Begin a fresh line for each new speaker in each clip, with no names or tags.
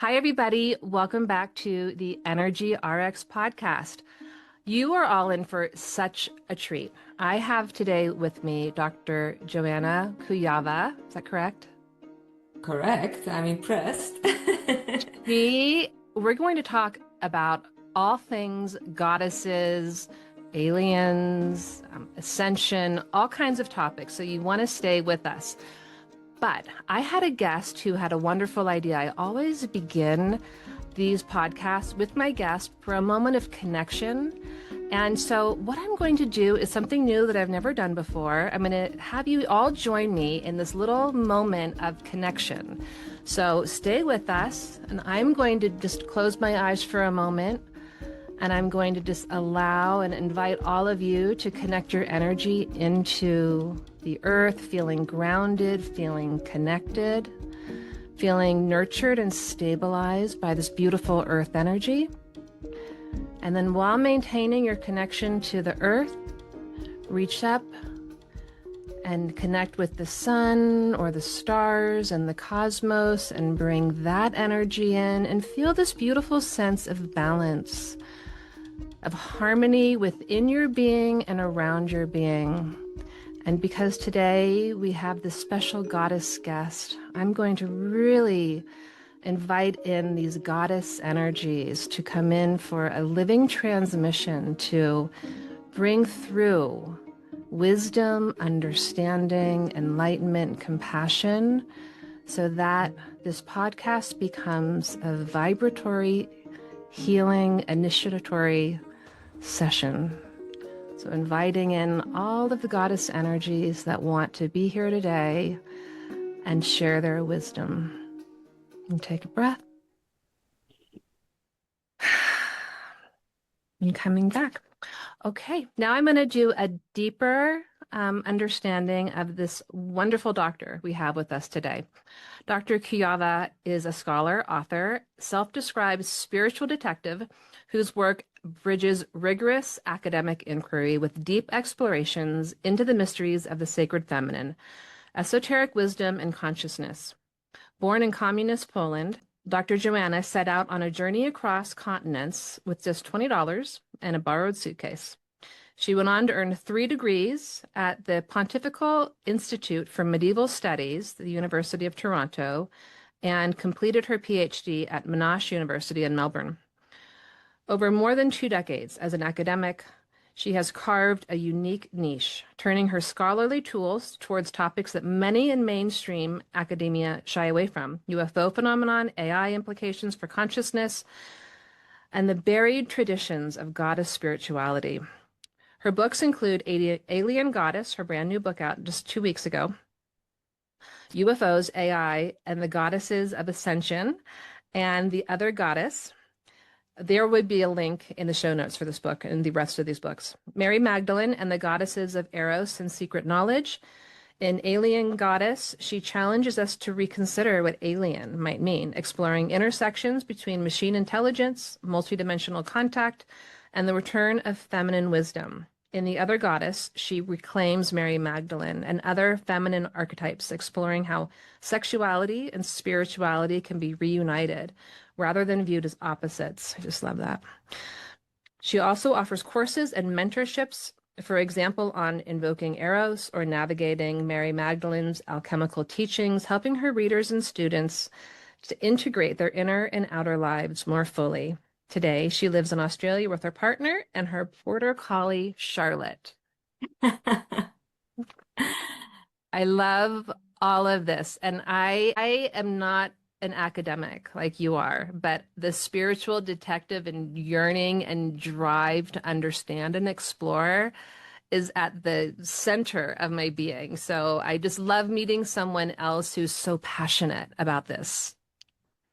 Hi, everybody. Welcome back to the Energy RX podcast. You are all in for such a treat. I have today with me Dr. Joanna Kujawa. Is that correct?
Correct. I'm impressed.
We're going to talk about all things goddesses, aliens, ascension, all kinds of topics. So you want to stay with us. But I had a guest who had a wonderful idea. I always begin these podcasts with my guest for a moment of connection. And so what I'm going to do is something new that I've never done before. I'm going to have you all join me in this little moment of connection. So stay with us, and I'm going to just close my eyes for a moment. And I'm going to just allow and invite all of you to connect your energy into the earth, feeling grounded, feeling connected, feeling nurtured and stabilized by this beautiful earth energy. And then while maintaining your connection to the earth, reach up and connect with the sun or the stars and the cosmos and bring that energy in and feel this beautiful sense of balance, of harmony within your being and around your being. And because today we have this special goddess guest, I'm going to really invite in these goddess energies to come in for a living transmission to bring through wisdom, understanding, enlightenment, compassion, so that this podcast becomes a vibratory, healing, initiatory session. So inviting in all of the goddess energies that want to be here today and share their wisdom. And take a breath. And coming back. Okay, now I'm going to do a deeper understanding of this wonderful doctor we have with us today. Dr. Kujawa is a scholar, author, self-described spiritual detective whose work bridges rigorous academic inquiry with deep explorations into the mysteries of the sacred feminine, esoteric wisdom, and consciousness. Born in communist Poland, Dr. Joanna set out on a journey across continents with just $20 and a borrowed suitcase. She went on to earn 3 degrees at the Pontifical Institute for Medieval Studies, the University of Toronto, and completed her PhD at Monash University in Melbourne. Over more than 2 decades as an academic, she has carved a unique niche, turning her scholarly tools towards topics that many in mainstream academia shy away from: UFO phenomenon, AI implications for consciousness, and the buried traditions of goddess spirituality. Her books include Alien Goddess, her brand new book out just 2 weeks ago, UFOs, AI, and the Goddesses of Ascension, and The Other Goddess. There would be a link in the show notes for this book and the rest of these books. Mary Magdalene and the Goddesses of Eros and Secret Knowledge. In Alien Goddess, she challenges us to reconsider what alien might mean, exploring intersections between machine intelligence, multidimensional contact, and the return of feminine wisdom. In The Other Goddess, she reclaims Mary Magdalene and other feminine archetypes, exploring how sexuality and spirituality can be reunited rather than viewed as opposites. I just love that. She also offers courses and mentorships, for example, on invoking Eros or navigating Mary Magdalene's alchemical teachings, helping her readers and students to integrate their inner and outer lives more fully. Today, she lives in Australia with her partner and her border collie, Charlotte. I love all of this. And I am not an academic like you are, but the spiritual detective and yearning and drive to understand and explore is at the center of my being. So I just love meeting someone else who's so passionate about this.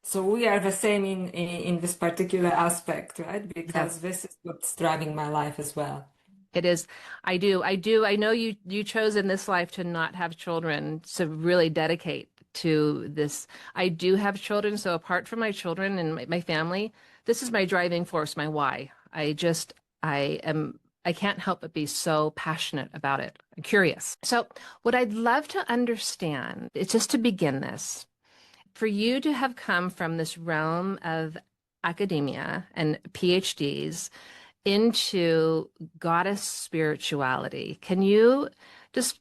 So we are the same in this particular aspect, right? Because
Yes,
this is what's driving my life as well.
it is. I know you chose in this life to not have children, to really dedicate to this. I do have children, so apart from my children and my family, this is my driving force, my why. I can't help but be so passionate about it. I'm curious. So what I'd love to understand is, just to begin this, for you to have come from this realm of academia and PhDs into goddess spirituality, can you just,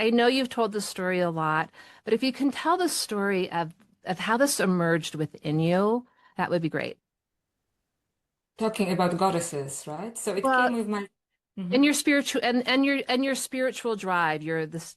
I know you've told the story a lot, but if you can tell the story of how this emerged within you, that would be great.
Talking about goddesses, right? So it
Well,
came with my.
and
Mhm.
your spiritual and your spiritual drive, you're this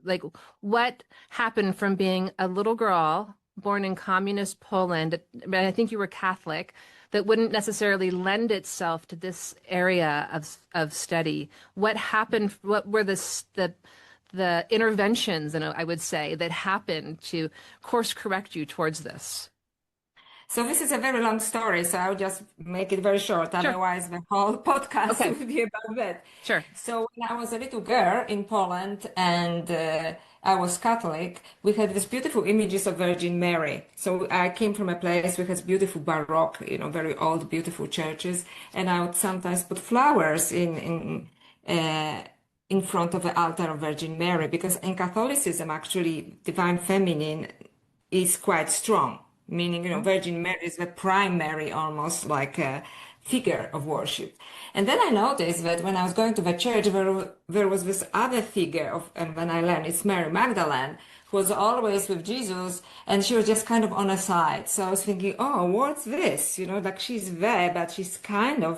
like what happened from being a little girl born in communist Poland, but I think you were Catholic, that wouldn't necessarily lend itself to this area of study. What happened? What were the interventions, and I would say, that happened to course correct you towards this?
So this is a very long story, so I'll just make it very short.
Sure.
Otherwise, the whole podcast
Okay.
would be about that.
Sure.
So when I was a little girl in Poland and I was Catholic, we had these beautiful images of Virgin Mary. So I came from a place which has beautiful Baroque, very old, beautiful churches, and I would sometimes put flowers in front of the altar of Virgin Mary because in Catholicism, actually, divine feminine is quite strong, meaning, Virgin Mary is the primary, almost like a figure of worship. And then I noticed that when I was going to the church, there was this other figure of, and when I learned it's Mary Magdalene, who was always with Jesus, and she was just kind of on a side. So I was thinking, oh, what's this? Like she's there, but she's kind of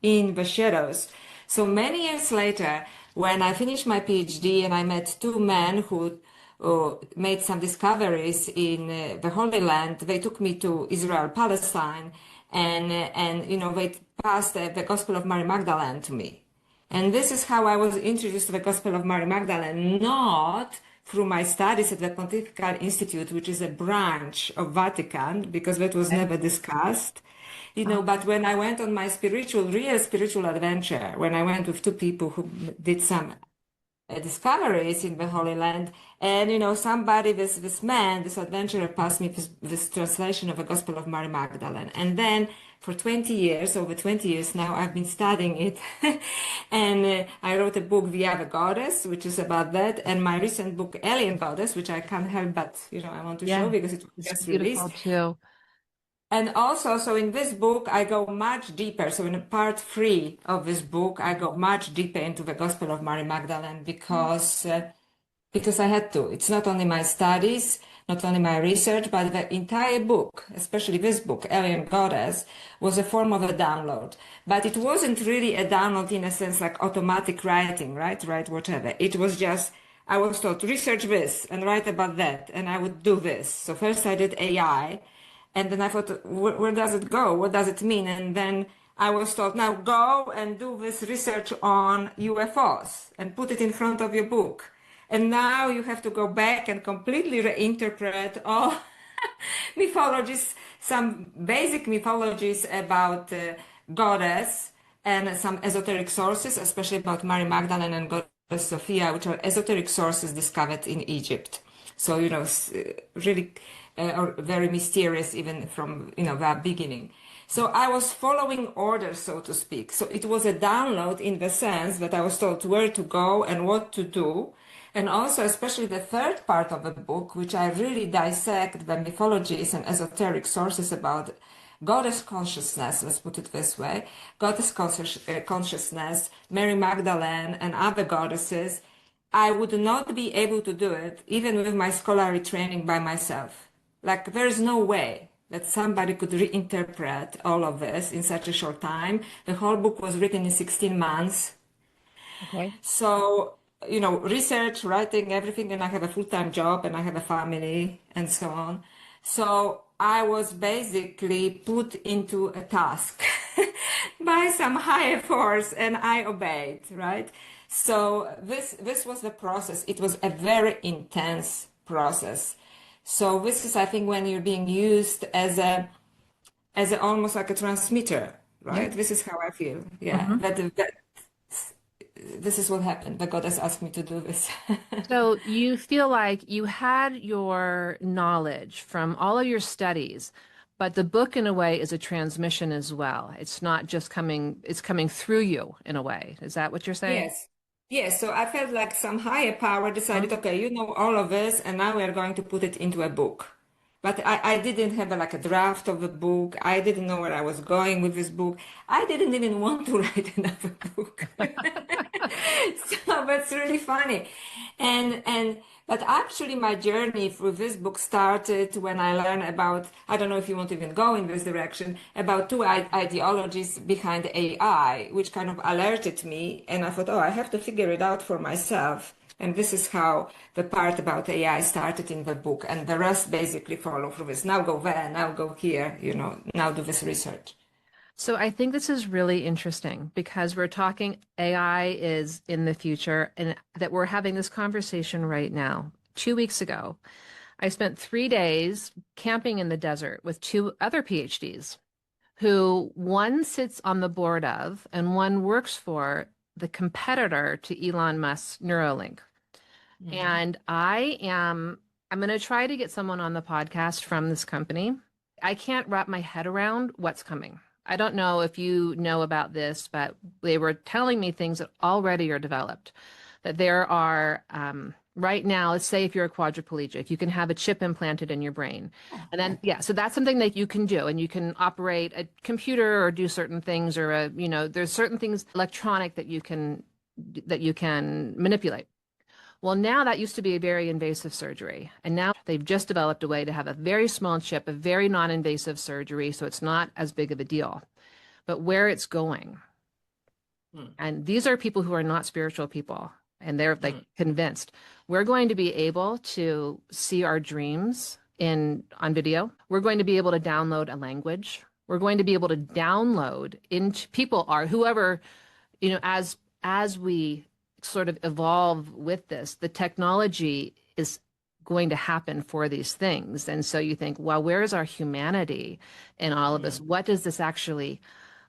in the shadows. So many years later, when I finished my PhD and I met two men who made some discoveries in the Holy Land. They took me to Israel, Palestine, and they passed the Gospel of Mary Magdalene to me. And this is how I was introduced to the Gospel of Mary Magdalene, not through my studies at the Pontifical Institute, which is a branch of Vatican, because that was
Okay.
never discussed.
Oh,
But when I went on my real spiritual adventure, when I went with two people who did some discoveries in the Holy Land. And somebody, this man, this adventurer, passed me this translation of the Gospel of Mary Magdalene. And then for 20 years, over 20 years now, I've been studying it. And I wrote a book, Via the Goddess, which is about that. And my recent book, Alien Goddess, which I can't help but, I want to show
yeah.
because it was
It's
just released.
beautiful too.
And also, so in this book, I go much deeper. So in part three of this book, I go much deeper into the Gospel of Mary Magdalene because I had to. It's not only my studies, not only my research, but the entire book, especially this book, Alien Goddess, was a form of a download. But it wasn't really a download in a sense like automatic writing, right? Write whatever. It was just, I was told to research this and write about that, and I would do this. So first I did AI, and then I thought, where does it go? What does it mean? And then I was told, now go and do this research on UFOs and put it in front of your book. And now you have to go back and completely reinterpret all mythologies, some basic mythologies about goddess and some esoteric sources, especially about Mary Magdalene and Goddess Sophia, which are esoteric sources discovered in Egypt. So, really or very mysterious even from, the beginning. So I was following orders, so to speak. So it was a download in the sense that I was told where to go and what to do. And also, especially the third part of the book, which I really dissect the mythologies and esoteric sources about goddess consciousness, let's put it this way, consciousness, Mary Magdalene and other goddesses, I would not be able to do it even with my scholarly training by myself. Like there is no way that somebody could reinterpret all of this in such a short time. The whole book was written in 16 months.
Okay.
So, research, writing, everything, and I have a full-time job and I have a family and so on. So I was basically put into a task by some higher force and I obeyed, right? So this was the process. It was a very intense process. So this is, I think, when you're being used as a almost like a transmitter,
Yeah.
right? This is how I feel. Yeah,
Hmm.
that this is what happened. The goddess asked me to do this.
So you feel like you had your knowledge from all of your studies, but the book in a way is a transmission as well. It's not just coming, it's coming through you in a way. Is that what you're saying?
Yes. Yes. So I felt like some higher power
Huh?
decided, okay, you know all of this, and now we are going to put it into a book. But I didn't have like a draft of a book. I didn't know where I was going with this book. I didn't even want to write another book. So that's really funny. But actually my journey through this book started when I learned about, I don't know if you want to even go in this direction, about two ideologies behind AI, which kind of alerted me. And I thought, oh, I have to figure it out for myself. And this is how the part about AI started in the book, and the rest basically follow through this. Now go there, now go here, now do this research.
So I think this is really interesting because we're talking AI is in the future and that we're having this conversation right now. 2 weeks ago, I spent 3 days camping in the desert with two other PhDs who one sits on the board of and one works for the competitor to Elon Musk's Neuralink. And I'm going to try to get someone on the podcast from this company. I can't wrap my head around what's coming. I don't know if you know about this, but they were telling me things that already are developed. That there are, right now, let's say if you're a quadriplegic, you can have a chip implanted in your brain. And then, yeah, so that's something that you can do. And you can operate a computer or do certain things or, there's certain things electronic that you can manipulate. Well, now that used to be a very invasive surgery. And now they've just developed a way to have a very small chip, a very non-invasive surgery, so it's not as big of a deal. But where it's going, and these are people who are not spiritual people, and they're like convinced, we're going to be able to see our dreams on video. We're going to be able to download a language. We're going to be able to download into whoever, as we sort of evolve with this, the technology is going to happen for these things. And so you think, well, where is our humanity in all of this? What does this actually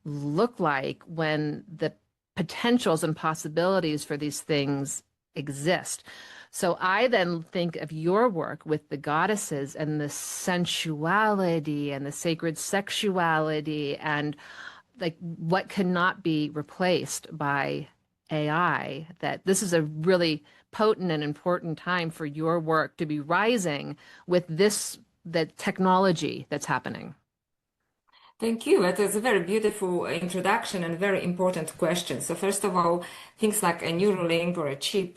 look like when the potentials and possibilities for these things exist? So I then think of your work with the goddesses and the sensuality and the sacred sexuality and like what cannot be replaced by AI, that this is a really potent and important time for your work to be rising with the technology that's happening.
Thank you. That is a very beautiful introduction and very important question. So first of all, things like a Neuralink or a chip,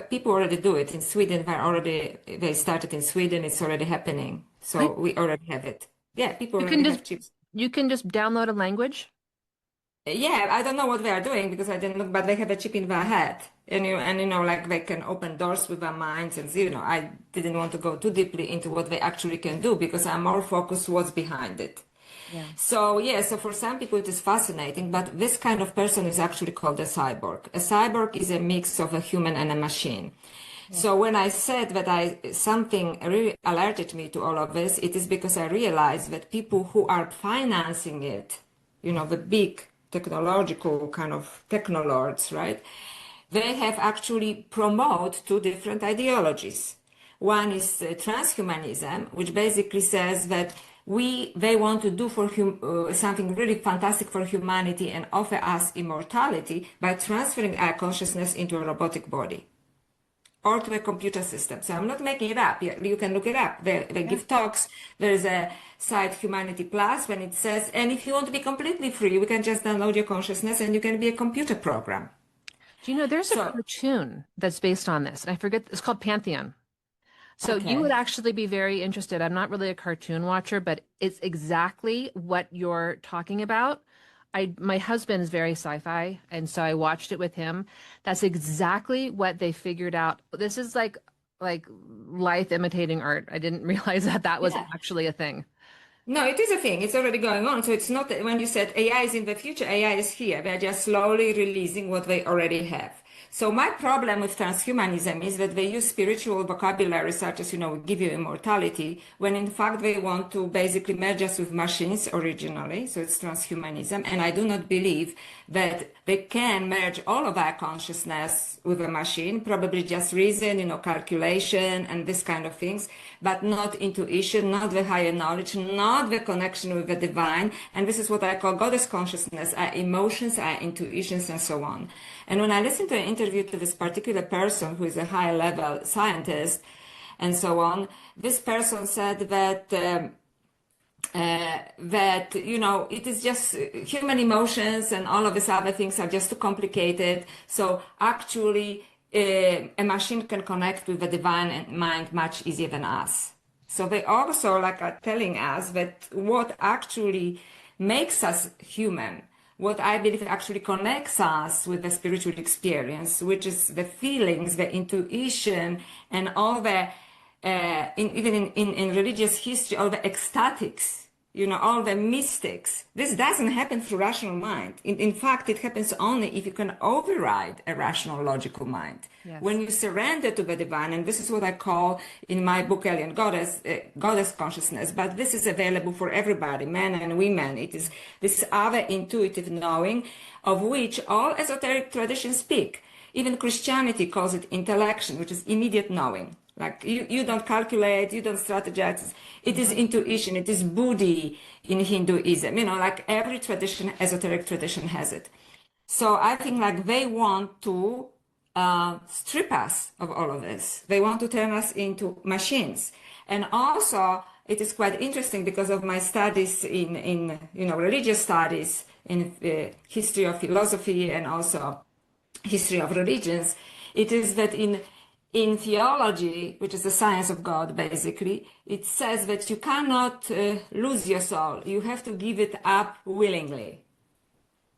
people already do it. In Sweden, they started in Sweden, it's already happening. So we already have it. Yeah, people already have chips.
You can just download a language?
Yeah, I don't know what they are doing because I didn't look, but they have a chip in their head, like they can open doors with their minds, and I didn't want to go too deeply into what they actually can do because I'm more focused what's behind it.
Yeah.
So for some people it is fascinating, but this kind of person is actually called a cyborg. A cyborg is a mix of a human and a machine. Yeah. So when I said that something really alerted me to all of this, it is because I realized that people who are financing it, the big technological kind of technolords, right? They have actually promoted two different ideologies. One is transhumanism, which basically says that they want to do something really fantastic for humanity and offer us immortality by transferring our consciousness into a robotic body or to a computer system. So I'm not making it up. You can look it up. They give talks. There's a site Humanity Plus when it says, and if you want to be completely free, we can just download your consciousness and you can be a computer program.
Do there's a cartoon that's based on this, and I forget, it's called Pantheon. So you would actually be very interested. I'm not really a cartoon watcher, but it's exactly what you're talking about. My husband is very sci-fi, and so I watched it with him. That's exactly what they figured out. This is like life imitating art. I didn't realize that was actually a thing.
No, it is a thing. It's already going on. So it's not that when you said AI is in the future, AI is here. They're just slowly releasing what they already have. So my problem with transhumanism is that they use spiritual vocabulary such as, give you immortality, when in fact they want to basically merge us with machines originally. So it's transhumanism. And I do not believe that they can merge all of our consciousness with a machine, probably just reason, calculation and this kind of things, but not intuition, not the higher knowledge, not the connection with the divine. And this is what I call goddess consciousness, our emotions, our intuitions, and so on. And when I listened to an interview to this particular person who is a high level scientist, and so on. This person said that it is just human emotions and all of these other things are just too complicated. So actually, a machine can connect with the divine mind much easier than us. So they also are telling us that what actually makes us human, what I believe actually connects us with the spiritual experience, which is the feelings, the intuition, and all the even in religious history, all the ecstatics, all the mystics. This doesn't happen through rational mind. In fact, it happens only if you can override a rational, logical mind.
Yes.
When you surrender to the divine, and this is what I call in my book, Alien Goddess, Goddess Consciousness, but this is available for everybody, men and women. It is this other intuitive knowing of which all esoteric traditions speak. Even Christianity calls it intellection, which is immediate knowing. Like you don't calculate, you don't strategize. It is intuition. It is buddhi in Hinduism. Like every tradition, esoteric tradition has it. So I think they want to strip us of all of this. They want to turn us into machines. And also, it is quite interesting because of my studies in religious studies, in history of philosophy, and also history of religions. It is that in theology, which is the science of God, basically, it says that you cannot lose your soul. You have to give it up willingly.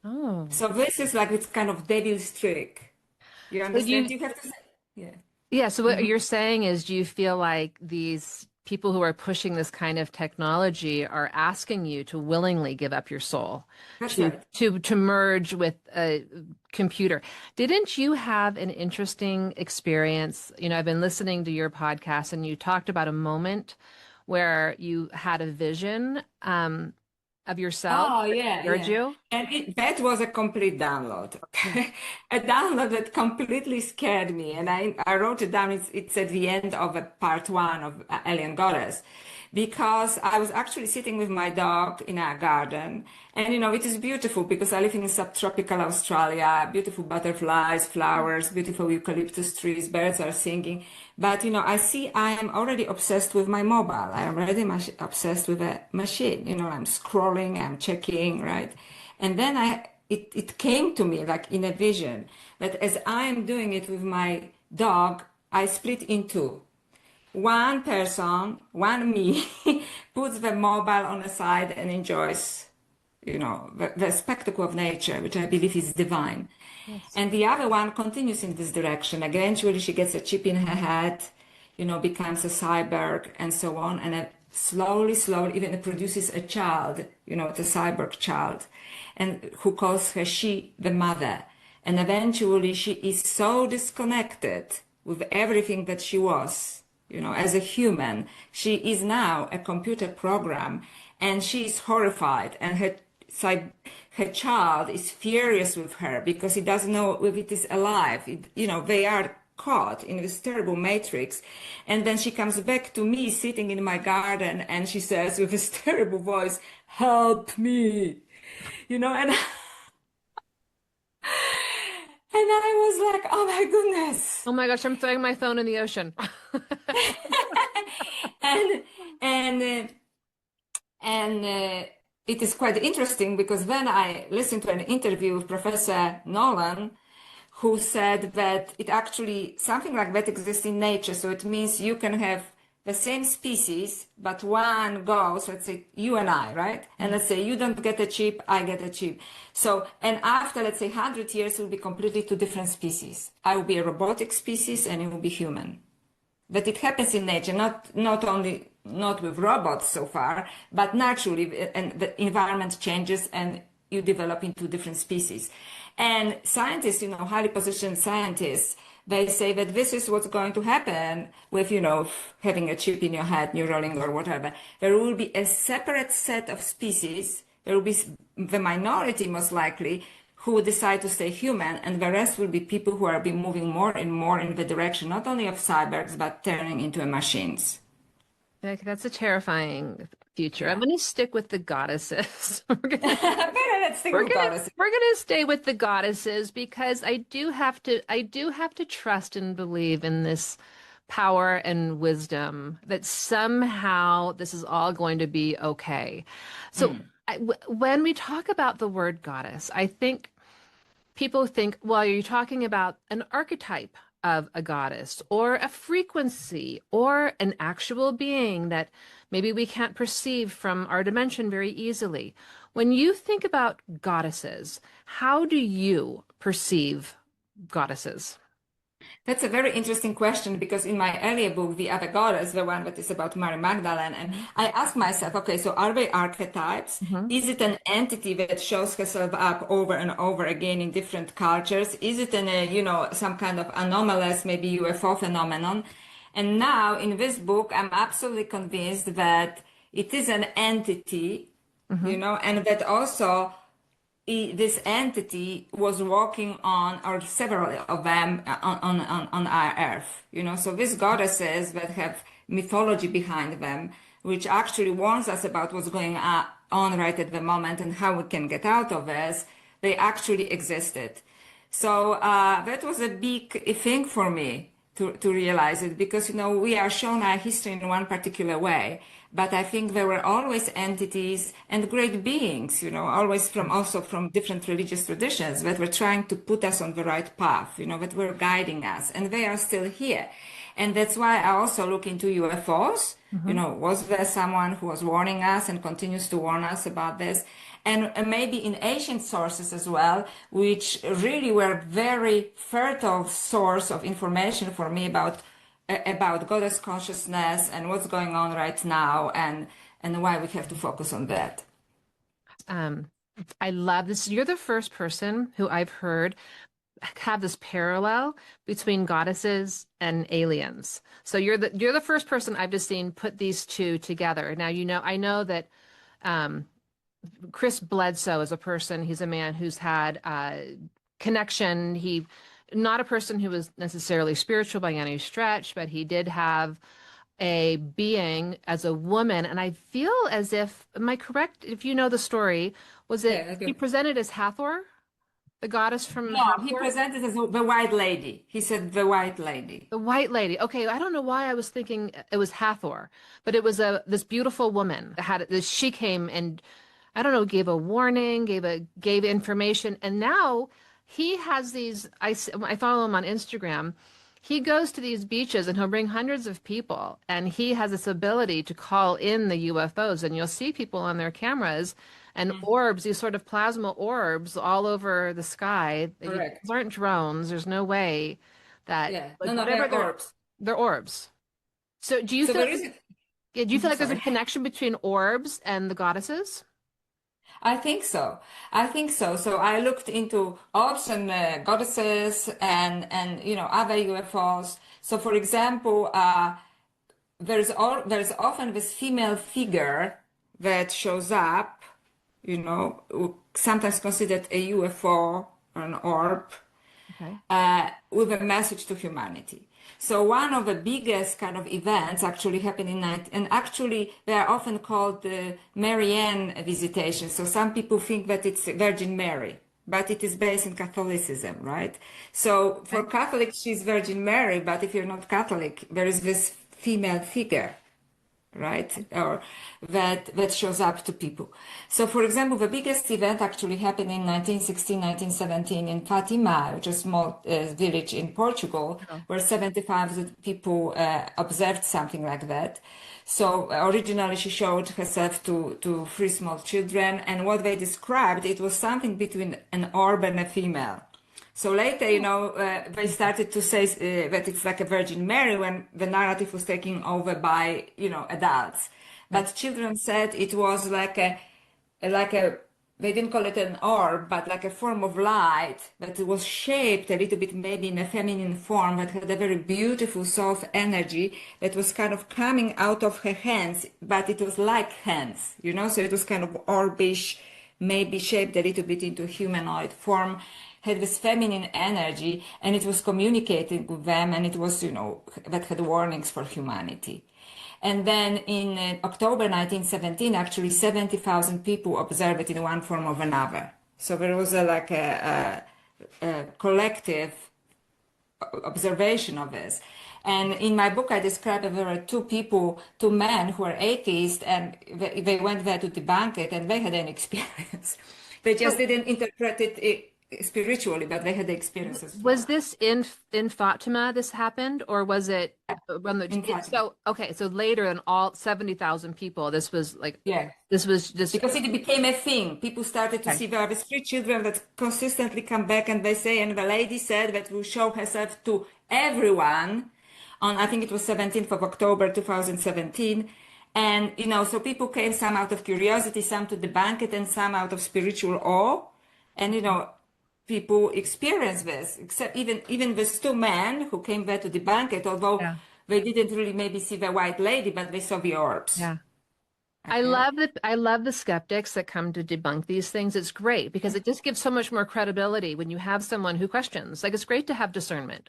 Oh.
So this is it's kind of devil's trick. You understand? You have to say, yeah.
Yeah. So what you're saying is, do you feel like these people who are pushing this kind of technology are asking you to willingly give up your soul
That's
to
right.
to merge with a computer? Didn't you have an interesting experience? I've been listening to your podcast, and you talked about a moment where you had a vision of yourself
Oh,
that
yeah,
scared
yeah.
you.
And that was a complete download. Okay? A download that completely scared me. And I wrote it down. It's at the end of a part one of Alien Goddess. Because I was actually sitting with my dog in our garden. And, it is beautiful because I live in subtropical Australia, beautiful butterflies, flowers, beautiful eucalyptus trees, birds are singing. But, I see I am already obsessed with my mobile. I am already obsessed with a machine. I'm scrolling, I'm checking, right? And then it came to me like in a vision that as I am doing it with my dog, I split in two. One person, one me, puts the mobile on the side and enjoys, the spectacle of nature, which I believe is divine.
Yes.
And the other one continues in this direction. Eventually, she gets a chip in her head, becomes a cyborg and so on. And then slowly, even produces a child, it's a cyborg child, and who calls her she, the mother. And eventually, she is so disconnected with everything that she was, as a human. She is now a computer program, and she is horrified, and her child is furious with her because he doesn't know if it is alive. They are caught in this terrible matrix. And then she comes back to me sitting in my garden, and she says with this terrible voice, "Help me," and I was like, oh my goodness.
Oh my gosh, I'm throwing my phone in the ocean.
and and it is quite interesting because then I listened to an interview with Professor Nolan, who said that it actually something like that exists in nature. So it means you can have the same species, but one goes, let's say you and I, right? And let's say you don't get a chip, I get a chip. So, and after, let's say 100 years, we'll be completely two different species. I will be a robotic species and you will be human. But it happens in nature, not with robots so far, but naturally, and the environment changes and you develop into different species. And scientists, highly positioned scientists, they say that this is what's going to happen with, having a chip in your head, Neuralink or whatever. There will be a separate set of species. There will be the minority, most likely, who will decide to stay human, and the rest will be people who are be moving more and more in the direction, not only of cyborgs, but turning into machines.
That's a terrifying future. I'm
Yeah.
going to stick with the goddesses.
Let's think
We're
of
gonna
goddesses.
we're gonna stay with the goddesses because I do have to trust and believe in this power and wisdom, that somehow this is all going to be okay. So when we talk about the word goddess, I think people think, well, you're talking about an archetype of a goddess or a frequency or an actual being that maybe we can't perceive from our dimension very easily. When you think about goddesses, how do you perceive goddesses?
That's a very interesting question because in my earlier book, The Other Goddess, the one that is about Mary Magdalene, and I asked myself, okay, so are they archetypes?
Mm-hmm.
Is it an entity that shows herself up over and over again in different cultures? Is it some kind of anomalous, maybe UFO phenomenon? And now in this book, I'm absolutely convinced that it is an entity,
Mm-hmm.
and that also this entity was walking on, or several of them, on our earth. So these goddesses that have mythology behind them, which actually warns us about what's going on right at the moment and how we can get out of this, they actually existed. So that was a big thing for me to realize it, because we are shown our history in one particular way, but I think there were always entities and great beings, always also from different religious traditions that were trying to put us on the right path, that were guiding us, and they are still here. And that's why I also look into UFOs.
Mm-hmm.
Was there someone who was warning us and continues to warn us about this? And maybe in ancient sources as well, which really were very fertile source of information for me about goddess consciousness and what's going on right now, and why we have to focus on that.
Um, I love this. You're the first person who I've heard have this parallel between goddesses and aliens. So you're the first person I've just seen put these two together. Now, I know that Chris Bledsoe is a person, he's a man who's had connection. He not a person who was necessarily spiritual by any stretch, but he did have a being as a woman. And I feel as if, am I correct? If you know the story, was it
Yeah,
he presented as Hathor, the goddess from
no, he
Hathor?
presented as the white lady. He said the white lady.
The white lady. Okay, I don't know why I was thinking it was Hathor, but it was this beautiful woman that had this. She came and I don't know, gave a warning, gave information, and now he has these. I follow him on Instagram. He goes to these beaches and he'll bring hundreds of people, and he has this ability to call in the UFOs, and you'll see people on their cameras and orbs, these sort of plasma orbs all over the sky.
Correct.
These aren't drones. There's no way that
Yeah.
like
No,
whatever
they're orbs.
they're orbs. So do you
So
feel
there is.
yeah, do you feel like there's a
Sorry.
connection between orbs and the goddesses?
I think so. I think so. So I looked into orbs and goddesses and other UFOs. So for example, there's often this female figure that shows up, sometimes considered a UFO or an orb,
Okay.
with a message to humanity. So one of the biggest kind of events actually happened and actually they are often called the Marian visitation. So some people think that it's Virgin Mary, but it is based in Catholicism, right? So for Catholics, she's Virgin Mary, but if you're not Catholic, there is this female figure, right? Or that shows up to people. So for example, the biggest event actually happened in 1916, 1917 in Fatima, which is a small village in Portugal,
Oh.
where 75,000 people observed something like that. So originally she showed herself to three small children, and what they described, it was something between an orb and a female. So later, they started to say that it's like a Virgin Mary when the narrative was taken over by, adults. But children said it was like a, they didn't call it an orb, but like a form of light, that it was shaped a little bit maybe in a feminine form, that had a very beautiful soft energy that was kind of coming out of her hands, but it was like hands, so it was kind of orbish, maybe shaped a little bit into humanoid form, had this feminine energy, and it was communicating with them, and it was, that had warnings for humanity. And then in October 1917, actually 70,000 people observed it in one form or another. So there was a collective observation of this. And in my book, I describe that there were two men who were atheists, and they went there to debunk it, and they had an experience. They just
So
didn't interpret it spiritually, but they had the experience as
was
well.
this in Fatima this happened, or was it when
In Fatima.
so okay, so later than all 70,000 people, this was like
Yeah.
this was just
Because it became a thing. People started to
okay.
see there are three children that consistently come back and they say, and the lady said that will show herself to everyone on, I think it was 17th of October, 2017. And, so people came, some out of curiosity, some to debunk it, and some out of spiritual awe. And, people experience this, except even these two men who came there to debunk it, although
Yeah.
they didn't really maybe see the white lady, but they saw the orbs.
Yeah.
Okay.
I love the skeptics that come to debunk these things. It's great because it just gives so much more credibility when you have someone who questions. Like it's great to have discernment.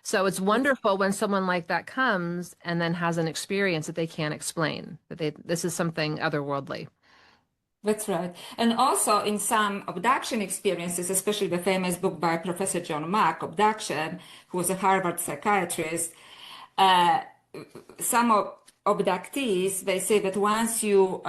So it's wonderful when someone like that comes and then has an experience that they can't explain, that this is something otherworldly.
That's right. And also in some abduction experiences, especially the famous book by Professor John Mack, Abduction, who was a Harvard psychiatrist, uh, some abductees, they say that once you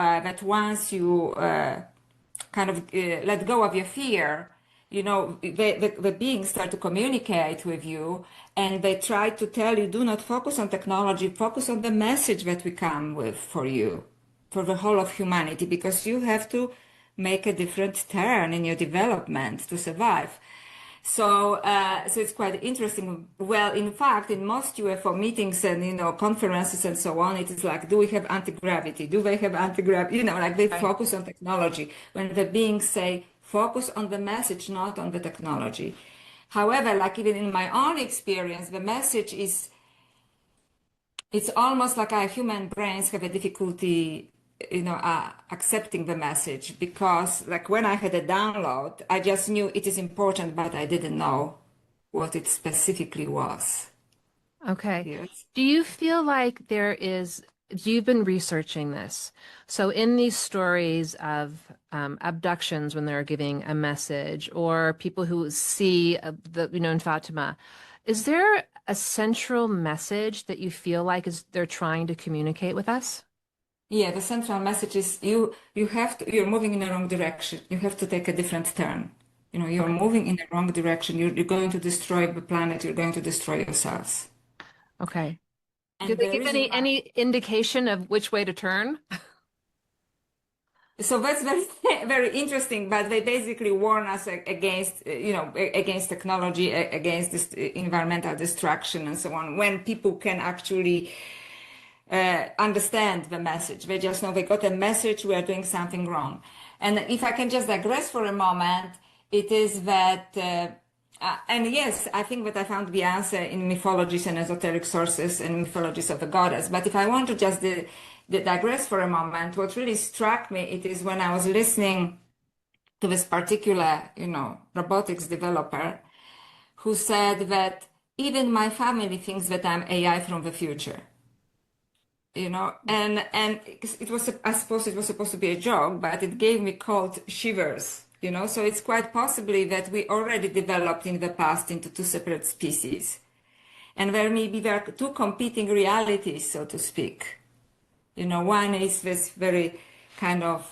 kind of let go of your fear, the beings start to communicate with you, and they try to tell you, do not focus on technology, focus on the message that we come with for you, for the whole of humanity, because you have to make a different turn in your development to survive. So it's quite interesting. Well, in fact, in most UFO meetings and conferences and so on, it is like, do we have anti-gravity? Do they have anti-gravity? Like they
Right.
focus on technology. When the beings say, focus on the message, not on the technology. However, like even in my own experience, the message is, it's almost like our human brains have a difficulty accepting the message, because like when I had a download, I just knew it is important, but I didn't know what it specifically was.
Okay.
Yes.
Do you feel like you've been researching this? So in these stories of abductions when they're giving a message, or people who see in Fatima, is there a central message that you feel like they're trying to communicate with us?
Yeah, the central message is you're moving in the wrong direction. You have to take a different turn. You're
Okay.
moving in the wrong direction. You're going to destroy the planet. You're going to destroy yourselves.
Okay. Do
And
they
the
give
reason why.
any indication of which way to turn?
So that's very, very interesting, but they basically warn us against, against technology, against this environmental destruction and so on, when people can actually understand the message. They just know they got a message, we are doing something wrong. And if I can just digress for a moment, it is that, and yes, I think that I found the answer in mythologies and esoteric sources and mythologies of the goddess. But if I want to just digress for a moment, what really struck me, it is when I was listening to this particular, robotics developer who said that even my family thinks that I'm AI from the future. And it was, I suppose it was supposed to be a joke, but it gave me cold shivers. So it's quite possibly that we already developed in the past into two separate species, and there are two competing realities, so to speak. One is this very kind of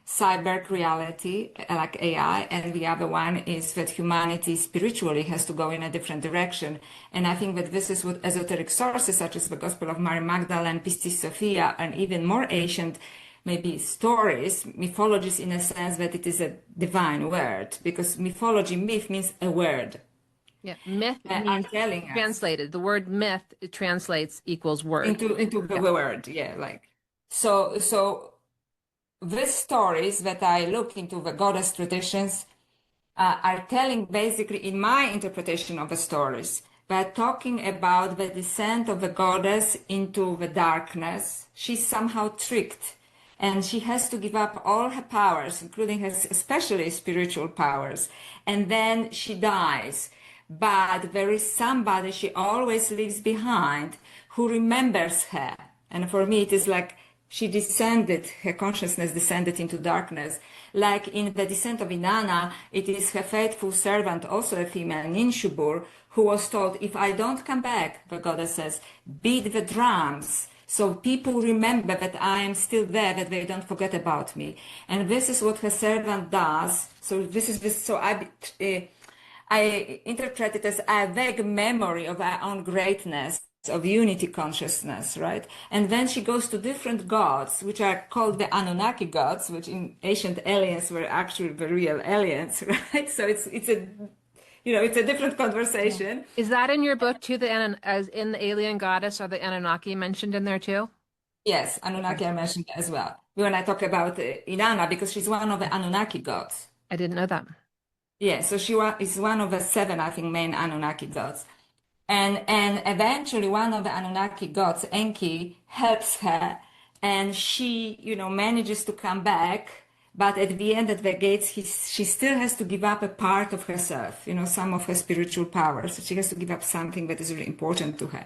cyber reality, like AI, and the other one is that humanity spiritually has to go in a different direction. And I think that this is what esoteric sources such as the Gospel of Mary Magdalene, Pistis Sophia, and even more ancient maybe stories, mythologies, in a sense that it is a divine word, because myth means a word.
Yeah, myth
Are
means
telling us
translated. The word myth, it translates equals word.
into the
Yeah.
word, yeah, like so these stories that I look into the goddess traditions are telling, basically, in my interpretation of the stories, they're talking about the descent of the goddess into the darkness. She's somehow tricked, and she has to give up all her powers, including her especially spiritual powers, and then she dies. But there is somebody she always leaves behind who remembers her. And for me, it is like She descended, her consciousness descended into darkness. Like in the descent of Inanna, it is her faithful servant, also a female, Ninshubur, who was told, if I don't come back, the goddess says, beat the drums, so people remember that I am still there, that they don't forget about me. And this is what her servant does. So this is this. So I interpret it as a vague memory of our own greatness, of unity consciousness, right? And then she goes to different gods, which are called the Anunnaki gods, which in ancient aliens were actually the real aliens, right? So it's a it's a different conversation.
Is that in your book too? As in the alien goddess, are the Anunnaki mentioned in there too?
Yes,
Okay.
Anunnaki are mentioned as well. When I talk about Inanna, because she's one of the Anunnaki gods.
I didn't know that.
Yeah, so is one of the seven, I think, main Anunnaki gods. And eventually one of the Anunnaki gods, Enki, helps her, and she, manages to come back. But at the end, at the gates, she still has to give up a part of herself, some of her spiritual powers. She has to give up something that is really important to her.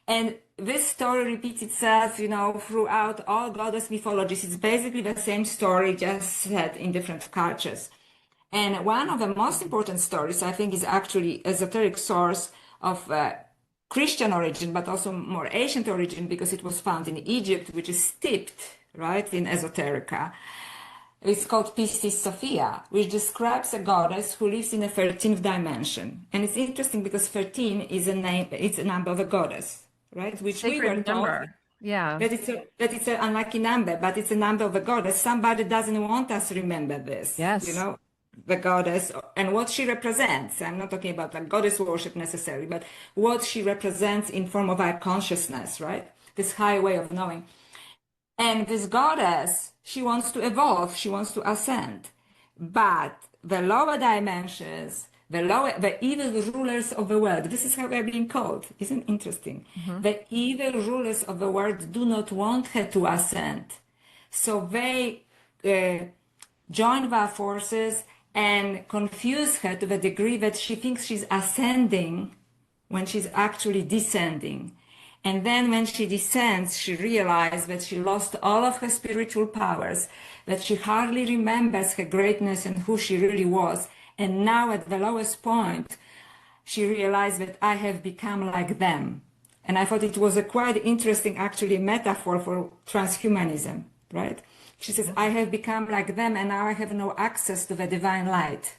And this story repeats itself, throughout all goddess mythologies. It's basically the same story, just set in different cultures. And one of the most important stories, I think, is actually esoteric source of Christian origin, but also more ancient origin, because it was found in Egypt, which is steeped, right, in esoterica. It's called Pistis Sophia, which describes a goddess who lives in a 13th dimension. And it's interesting because 13 is a name, it's a number of a goddess, right? Which we were
Sacred
taught
number. Yeah.
that it's an unlucky number, but it's a number of a goddess. Somebody doesn't want us to remember this,
Yes.
the goddess and what she represents. I'm not talking about like goddess worship necessarily, but what she represents in form of our consciousness, right? This high way of knowing. And this goddess, she wants to evolve, she wants to ascend. But the lower dimensions, the evil rulers of the world, this is how they're being called. Isn't it interesting?
Mm-hmm.
The evil rulers of the world do not want her to ascend. So they join their forces and confuse her to the degree that she thinks she's ascending when she's actually descending. And then when she descends, she realizes that she lost all of her spiritual powers, that she hardly remembers her greatness and who she really was. And now at the lowest point, she realized that I have become like them. And I thought it was a quite interesting, actually, metaphor for transhumanism, right? She says, I have become like them and now I have no access to the divine light.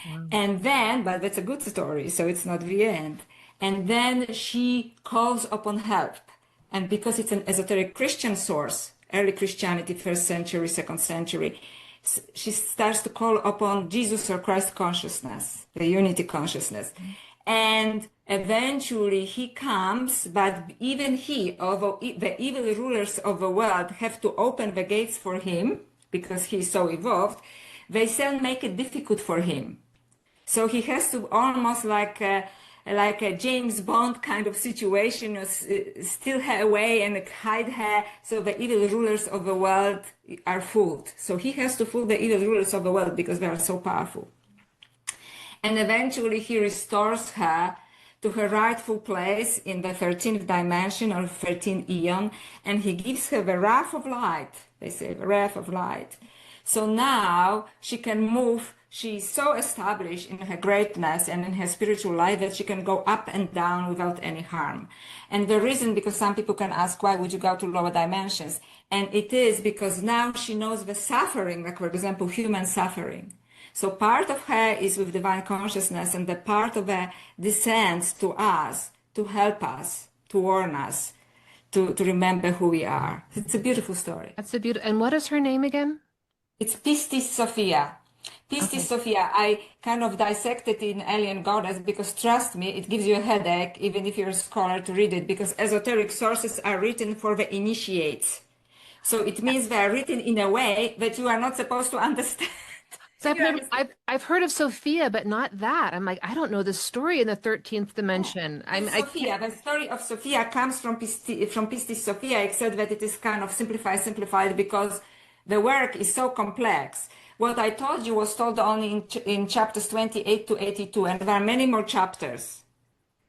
Wow.
And then, but that's a good story, so it's not the end. And then she calls upon help. And because it's an esoteric Christian source, early Christianity, first century, second century, she starts to call upon Jesus or Christ consciousness, the unity consciousness. And eventually he comes, but even he, although the evil rulers of the world have to open the gates for him, because he's so evolved, they still make it difficult for him. So he has to almost like a James Bond kind of situation, steal her away and hide her, so the evil rulers of the world are fooled. So he has to fool the evil rulers of the world because they are so powerful. And eventually he restores her to her rightful place in the 13th dimension or 13th eon, and he gives her the wrath of light. They say the wrath of light. So now she can move. She's so established in her greatness and in her spiritual life that she can go up and down without any harm. And the reason, because some people can ask, why would you go to lower dimensions? And it is because now she knows the suffering, like for example, human suffering. So part of her is with divine consciousness, and the part of her descends to us to help us, to warn us, to remember who we are. It's a beautiful story.
That's a beautiful. And what is her name again?
It's Pistis Sophia. Pistis Sophia, I kind of dissected in Alien Goddess because trust me, it gives you a headache even if you're a scholar to read it, because esoteric sources are written for the initiates. So it means they are written in a way that you are not supposed to understand.
So I've heard of Sophia, but not that. I'm like, I don't know the story in the 13th dimension.
Sophia, the story of Sophia comes from Pistis Sophia, except that it is kind of simplified because the work is so complex. What I told you was told only in chapters 28 to 82, and there are many more chapters.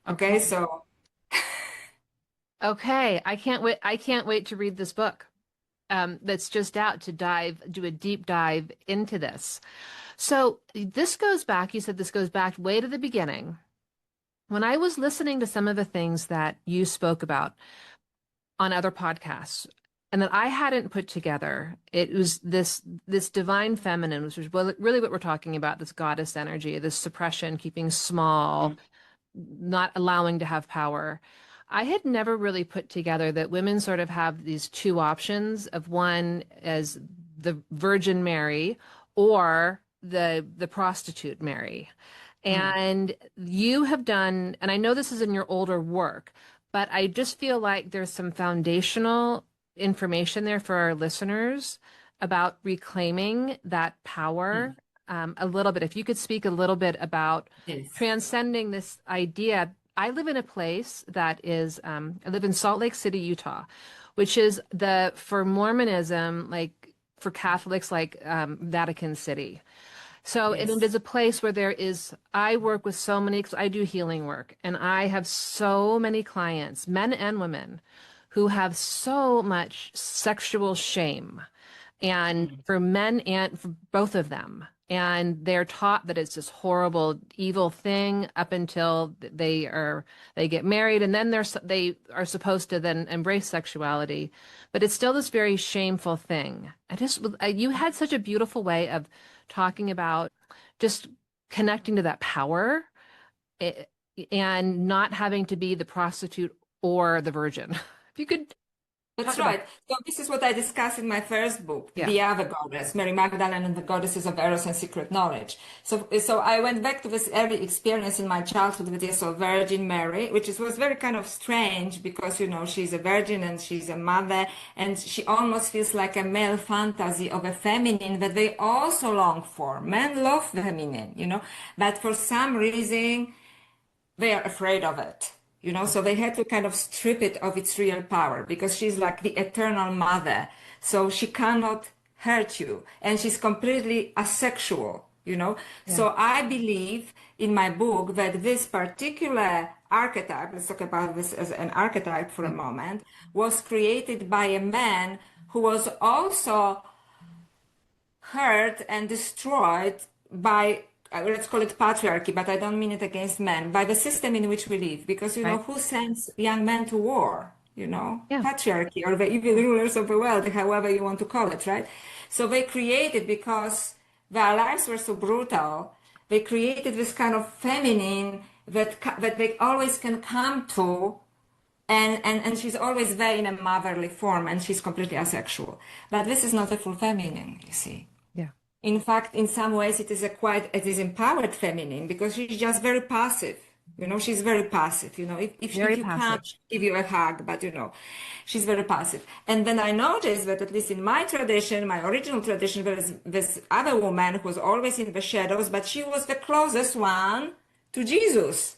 Okay, so
Okay, I can't wait. I can't wait to read this book. That's just out to do a deep dive into this. So this goes back, you said this goes back way to the beginning. When I was listening to some of the things that you spoke about on other podcasts and that I hadn't put together, it was this divine feminine, which is really what we're talking about, this goddess energy, this suppression, keeping small, not allowing to have power. I had never really put together that women sort of have these two options of one as the Virgin Mary or the prostitute Mary.
Mm.
And you have done, and I know this is in your older work, but I just feel like there's some foundational information there for our listeners about reclaiming that power
Mm.
a little bit. If you could speak a little bit about
Yes.
transcending this idea. I live in a place that is, I live in Salt Lake City, Utah, which is for Mormonism, like for Catholics, like Vatican City. So and it
Yes.
is a place where I work with so many, I do healing work, and I have so many clients, men and women, who have so much sexual shame and
Mm.
for men and for both of them. And they're taught that it's this horrible, evil thing up until they get married, and then they are supposed to then embrace sexuality, but it's still this very shameful thing. You had such a beautiful way of talking about just connecting to that power eh, and not having to be the prostitute or the virgin. If you could
That's
talk about,
right. So this is what I discuss in my first book,
yeah,
The Other Goddess, Mary Magdalene and the Goddesses of Eros and Secret Knowledge. So I went back to this early experience in my childhood with the Virgin Mary, which was very kind of strange because, she's a virgin and she's a mother and she almost feels like a male fantasy of a feminine that they also long for. Men love feminine, but for some reason, they are afraid of it, so they had to kind of strip it of its real power because she's like the eternal mother. So she cannot hurt you and she's completely asexual.
yeah,
So I believe in my book that this particular archetype, let's talk about this as an archetype for a
yeah,
moment, was created by a man who was also hurt and destroyed by, let's call it patriarchy, but I don't mean it against men, by the system in which we live. Because,
right,
who sends young men to war?
yeah,
Patriarchy or the evil rulers of the world, however you want to call it, right? So they created, because their lives were so brutal, they created this kind of feminine that they always can come to, and she's always there in a motherly form, and she's completely asexual. But this is not a full feminine, you see.
yeah,
In fact, in some ways, it is empowered feminine because she's just very passive. She's very passive. If
very
you can't,
passive.
she'll give you a hug, but she's very passive. And then I noticed that at least in my tradition, my original tradition, there is this other woman who was always in the shadows, but she was the closest one to Jesus.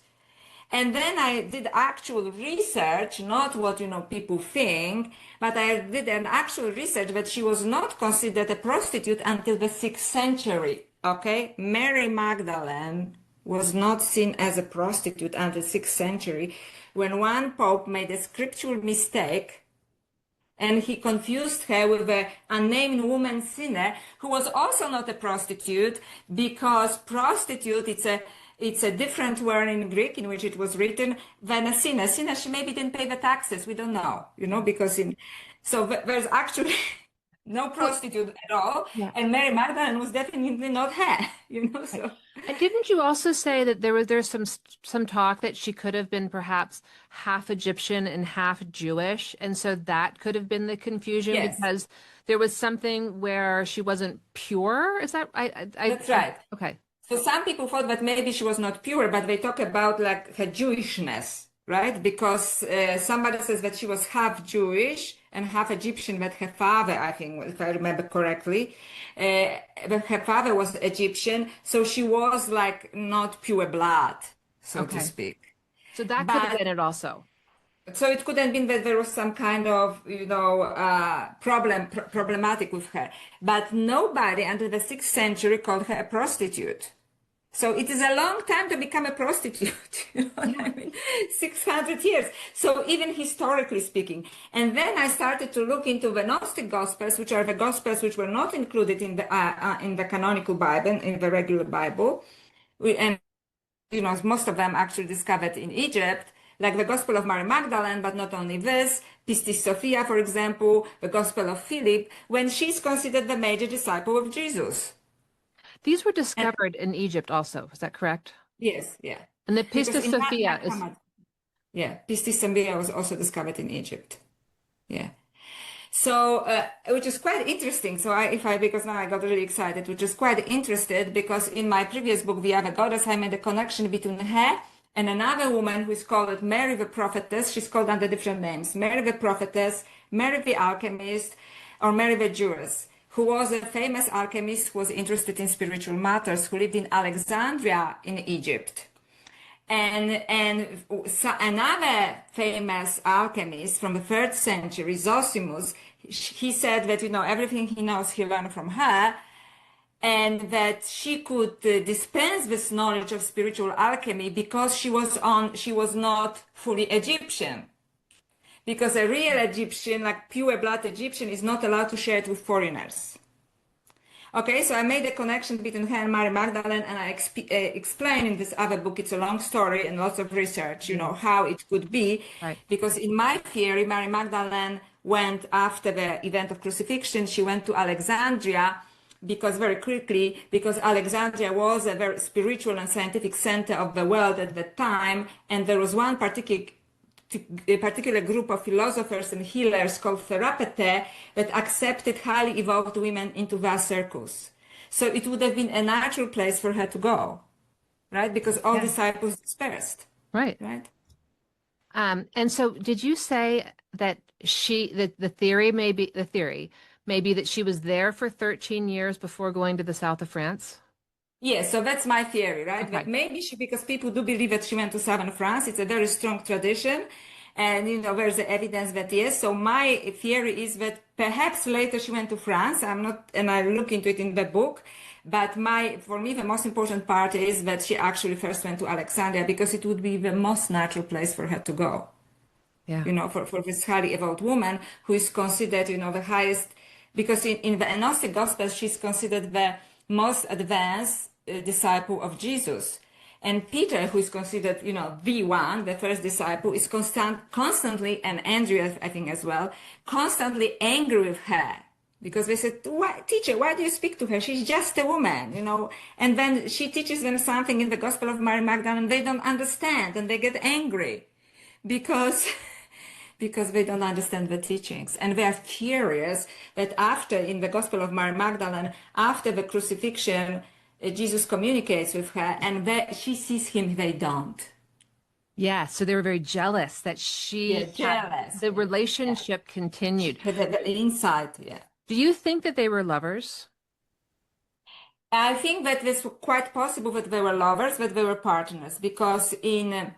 And then I did actual research, not what, people think, but I did an actual research that she was not considered a prostitute until the 6th century. Okay. Mary Magdalene was not seen as a prostitute until 6th century when one pope made a scriptural mistake and he confused her with an unnamed woman sinner who was also not a prostitute, because prostitute, it's a different word in Greek in which it was written than a sinner. Sinner, she maybe didn't pay the taxes. We don't know, because there's actually no
Oh,
prostitute at all.
yeah.
And Mary Magdalene was definitely not her,
Right.
so.
And didn't you also say that there's some talk that she could have been perhaps half Egyptian and half Jewish, and so that could have been the confusion
Yes,
because there was something where she wasn't pure? Is that
that's right.
okay.
So some people thought that maybe she was not pure, but they talk about like her Jewishness, right? Because somebody says that she was half Jewish and half Egyptian, that her father, I think, if I remember correctly, that her father was Egyptian, so she was like not pure blood, so to
Okay.
speak.
So that could have
But
been it also.
so it could have been that there was some kind of, problematic with her. But nobody until the 6th century called her a prostitute. So it is a long time to become a prostitute, you know what I
Yeah.
mean? 600 years. So even historically speaking. And then I started to look into the Gnostic Gospels, which are the Gospels which were not included in the canonical Bible, in the regular Bible. And, you know, most of them actually discovered in Egypt, like the Gospel of Mary Magdalene, but not only this, Pistis Sophia, for example, the Gospel of Philip, when she's considered the major disciple of Jesus.
These were
And
discovered in Egypt also. Is that correct?
yes, yeah.
And the
Because
Pistis
in
Sophia
Nag
is,
Hammadi, yeah, Pistis Sophia was also discovered in Egypt. Yeah. So, which is quite interesting. So because now I got really excited, which is quite interested because in my previous book, The Other Goddess, I made a connection between her and another woman who is called Mary the Prophetess. She's called under different names. Mary the Prophetess, Mary the Alchemist, or Mary the Jewess, who was a famous alchemist who was interested in spiritual matters, who lived in Alexandria in Egypt. And so another famous alchemist from the third century, Zosimus, he said that, you know, everything he knows he learned from her, and that she could dispense this knowledge of spiritual alchemy because she was not fully Egyptian. Because a real Egyptian, like pure blood Egyptian, is not allowed to share it with foreigners. Okay, so I made a connection between her and Mary Magdalene, and I explain in this other book. It's a long story and lots of research, you know,
yeah,
how it could be.
right.
Because in my theory, Mary Magdalene went after the event of crucifixion, she went to Alexandria because very quickly, because Alexandria was a very spiritual and scientific center of the world at the time, and there was one a particular group of philosophers and healers called Therapete that accepted highly evolved women into their circles. So it would have been a natural place for her to go, right? Because all
Yeah.
disciples dispersed,
Right.
right?
And so did you say that the theory may be that she was there for 13 years before going to the south of France?
Yes, so that's my theory, right? That
Okay.
maybe because people do believe that she went to southern France. It's a very strong tradition. And, you know, there's the evidence that yes. So my theory is that perhaps later she went to France. I'm not, and I look into it in the book. But for me, the most important part is that she actually first went to Alexandria because it would be the most natural place for her to go,
Yeah.
you know, for this highly evolved woman who is considered, you know, the highest, because in the Gnostic Gospels, she's considered the most advanced disciple of Jesus. And Peter, who is considered, you know, the one, the first disciple, is constantly, and Andrea, I think as well, constantly angry with her. Because they said, teacher, why do you speak to her? She's just a woman, you know. And then she teaches them something in the Gospel of Mary Magdalene, they don't understand, and they get angry because because they don't understand the teachings, and they are furious that after in the Gospel of Mary Magdalene, after the crucifixion, Jesus communicates with her, and she sees him, they don't.
Yeah. So they were very jealous that
Yeah,
she had
jealous.
the
Yeah,
relationship continued.
the insight. Yeah,
Do you think that they were lovers?
I think that this was quite possible that they were lovers, that they were partners, because in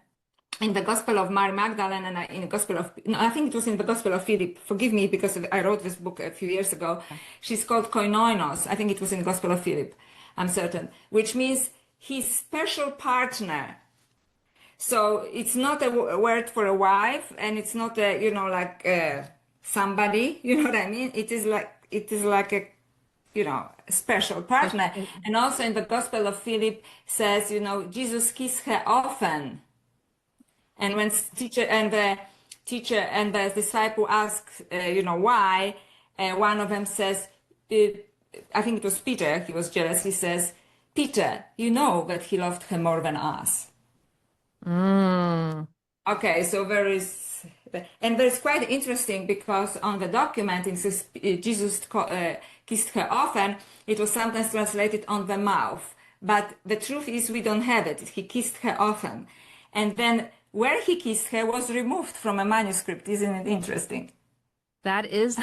the Gospel of Mary Magdalene and in the Gospel of, no, I think it was in the Gospel of Philip. Forgive me because I wrote this book a few years ago. She's called koinonos. I think it was in the Gospel of Philip. I'm certain, which means his special partner. So it's not a word for a wife, and it's not a, you know, like somebody. You know what I mean? It is like a, you know, a special partner. And also in the Gospel of Philip says, you know, Jesus kissed her often. And when teacher and the disciple asks, you know, why, one of them says, I think it was Peter, he was jealous. He says, Peter, you know that he loved her more than us.
Mm.
Okay, so and there's quite interesting because on the document it says Jesus kissed her often. It was sometimes translated on the mouth, but the truth is we don't have it. He kissed her often, and then where he kissed her was removed from a manuscript. Isn't it interesting?
That is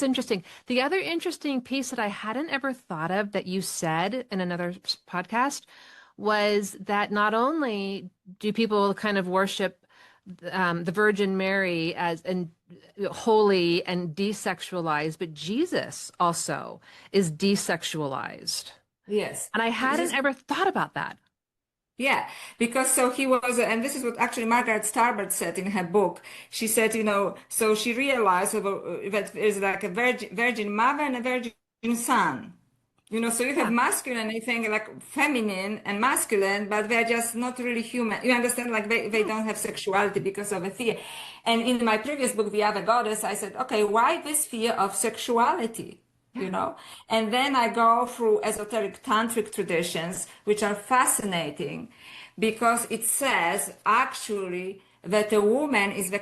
interesting. The other interesting piece that I hadn't ever thought of that you said in another podcast was that not only do people kind of worship the Virgin Mary as and holy and desexualized, but Jesus also is desexualized.
Yes.
And I hadn't
Jesus
ever thought about that.
Yeah, because so he was, and this is what actually Margaret Starbird said in her book. She said, so she realized that there's like a virgin mother and a virgin son. So you have
Yeah,
masculine, I think, like feminine and masculine, but they're just not really human. You understand? Like they
yeah,
don't have sexuality because of a fear. And in my previous book, The Other Goddess, I said, okay, why this fear of sexuality?
yeah,
And then I go through esoteric tantric traditions, which are fascinating because it says actually that a woman is a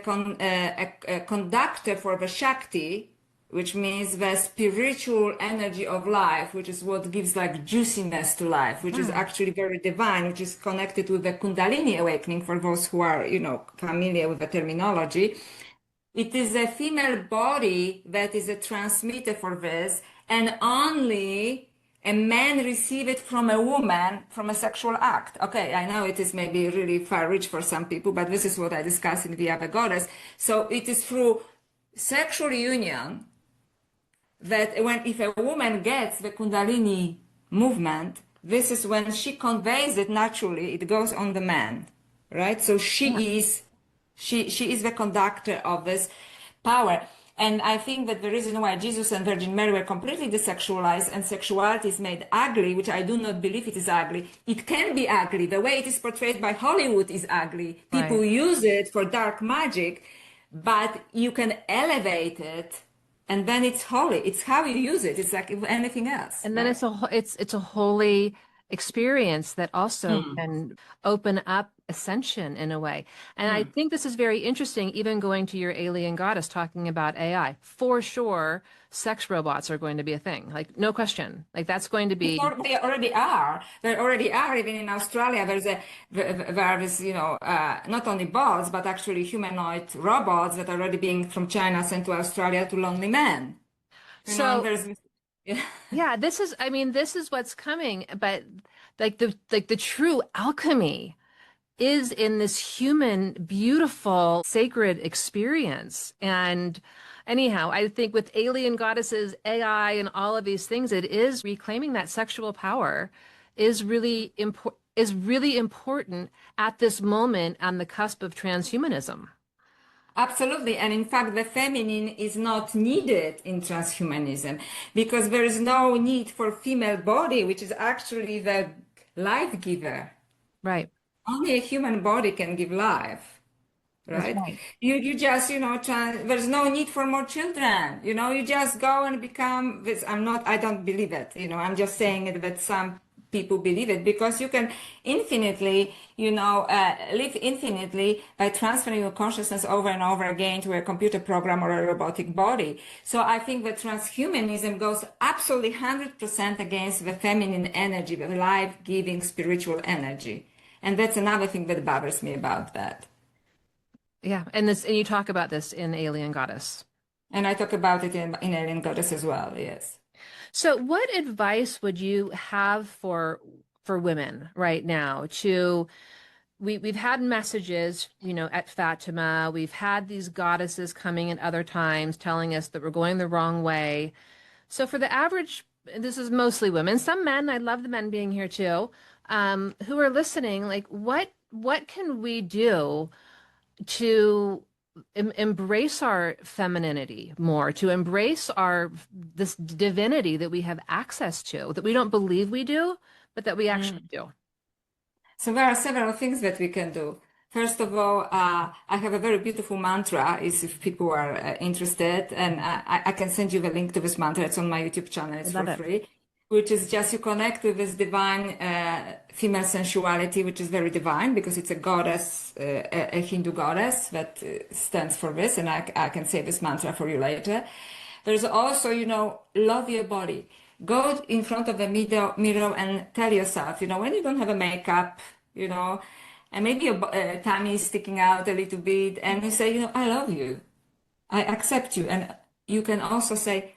conductor for the Shakti, which means the spiritual energy of life, which is what gives like juiciness to life, which is
yeah,
actually very divine, which is connected with the Kundalini awakening for those who are, familiar with the terminology. It is a female body that is a transmitter for this, and only a man receive it from a woman from a sexual act. Okay, I know it is maybe really far reach for some people, but this is what I discuss in the other goddess. So it is through sexual union that if a woman gets the Kundalini movement, this is when she conveys it naturally, it goes on the man, right? So
yeah.
she is the conductor of this power. And I think that the reason why Jesus and Virgin Mary were completely desexualized and sexuality is made ugly, which I do not believe it is ugly, it can be ugly. The way it is portrayed by Hollywood is ugly.
Right.
People use it for dark magic, but you can elevate it and then it's holy. It's how you use it. It's like anything else,
And then
right?
it's a holy experience that also can open up ascension in a way. And I
Mm.
think this is very interesting, even going to your alien goddess talking about AI. For sure, sex robots are going to be a thing. Like, no question. Like that's going to be
They already are. They already are. Even in Australia, there is, not only bots, but actually humanoid robots that are already being from China sent to Australia to lonely men. And
so.
there's, yeah.
Yeah, this is, I mean, this is what's coming, but like the true alchemy is in this human, beautiful, sacred experience. And anyhow, I think with alien goddesses, AI, and all of these things, it is reclaiming that sexual power is really important at this moment on the cusp of transhumanism.
Absolutely. And in fact, the feminine is not needed in transhumanism because there is no need for female body, which is actually the life giver.
Right.
Only a human body can give life,
That's
right?
right.
You just, there's no need for more children. You just go and become this. I don't believe it. I'm just saying it that some people believe it because you can infinitely, live infinitely by transferring your consciousness over and over again to a computer program or a robotic body. So I think that transhumanism goes absolutely 100% against the feminine energy, the life-giving spiritual energy. And that's another thing that bothers me about that.
Yeah. And you talk about this in Alien Goddess.
And I talk about it in Alien Goddess as well, yes.
So, what advice would you have for women right now to we've had messages, at Fatima, we've had these goddesses coming at other times telling us that we're going the wrong way. So for the average, this is mostly women, some men, I love the men being here too, who are listening, like what can we do to embrace our femininity more, to embrace our this divinity that we have access to, that we don't believe we do, but that we actually
Mm.
do.
So there are several things that we can do. First of all, I have a very beautiful mantra, is if people are interested, and I can send you the link to this mantra. It's on my YouTube channel.
I
It's for
love it.
free, which is just you connect with this divine female sensuality, which is very divine because it's a goddess, a Hindu goddess that stands for this, and I can say this mantra for you later. There's also, love your body. Go in front of the mirror and tell yourself, when you don't have a makeup, you know, and maybe your tummy is sticking out a little bit, and you say, I love you. I accept you. And you can also say,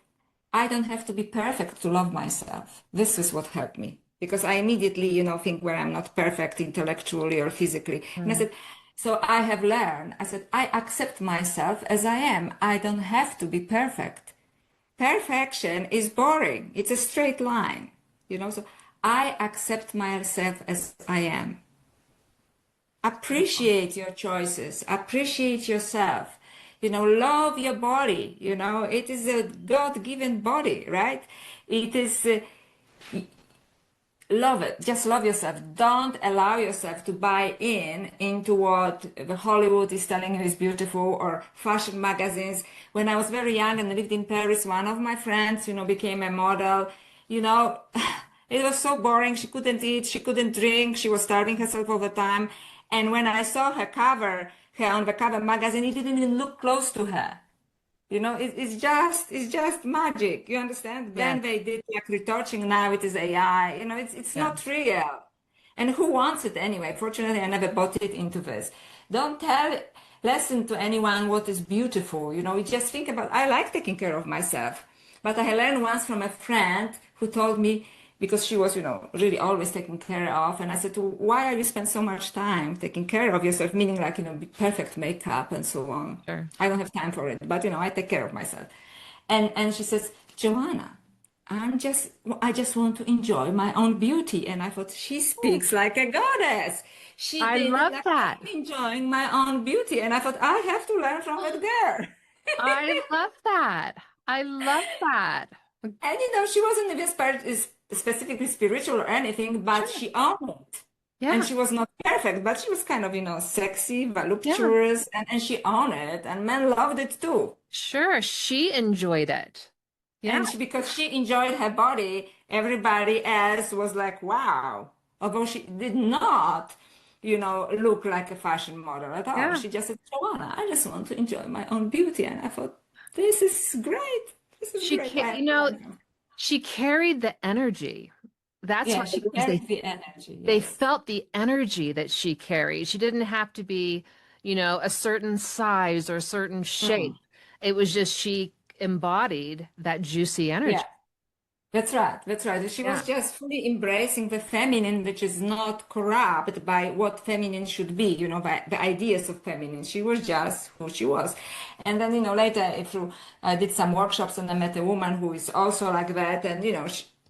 I don't have to be perfect to love myself. This is what helped me because I immediately, think where I'm not perfect intellectually or physically. And I
Mm.
said, so I have learned, I said, I accept myself as I am. I don't have to be perfect. Perfection is boring. It's a straight line, so I accept myself as I am.
Beautiful.
Appreciate your choices, appreciate yourself. Love your body. It is a God-given body, right? It is love it. Just love yourself. Don't allow yourself to buy into what the Hollywood is telling you is beautiful or fashion magazines. When I was very young and lived in Paris, one of my friends, became a model. You know, it was so boring. She couldn't eat, she couldn't drink, she was starving herself all the time. And when I saw her on the cover magazine, it didn't even look close to her. It's just magic. You understand?
Yes.
Then they did like retouching. Now it is AI. It's
Yeah.
not real. And who wants it anyway? Fortunately, I never bought it into this. Don't listen to anyone what is beautiful. You just think about, I like taking care of myself. But I learned once from a friend who told me, because she was, really always taken care of. And I said, why are you spend so much time taking care of yourself? Meaning like, perfect makeup and so on.
Sure.
I don't have time for it, but I take care of myself. And she says, Joanna, I just want to enjoy my own beauty. And I thought, she
Hmm.
speaks like a goddess. She
I
did it
love
like
that.
I'm enjoying my own beauty. And I thought, I have to learn from that girl.
I love that. I love that.
And she wasn't even specifically spiritual or anything, but
Sure.
she owned it. And
Yeah.
she was not perfect, but she was kind of, sexy,
Yeah.
voluptuous, and she owned it, and men loved it too.
Sure. She enjoyed it. Yeah.
And because she enjoyed her body, everybody else was like, wow. Although she did not, look like a fashion model at all.
Yeah.
She just said, Joanna, I just want to enjoy my own beauty. And I thought, this is great. This is
She,
great. I have to learn from.
she carried the energy. That's
Yeah,
what
she
it was.
carried the energy.
They
Yes.
felt the energy that she carried. She didn't have to be, a certain size or a certain shape.
Mm.
It was just she embodied that juicy
Yeah.
energy.
That's right. That's right. She was
Yeah.
just fully embracing the feminine, which is not corrupt by what feminine should be, by the ideas of feminine. She was just who she was. And then, later through, I did some workshops and I met a woman who is also like that. And,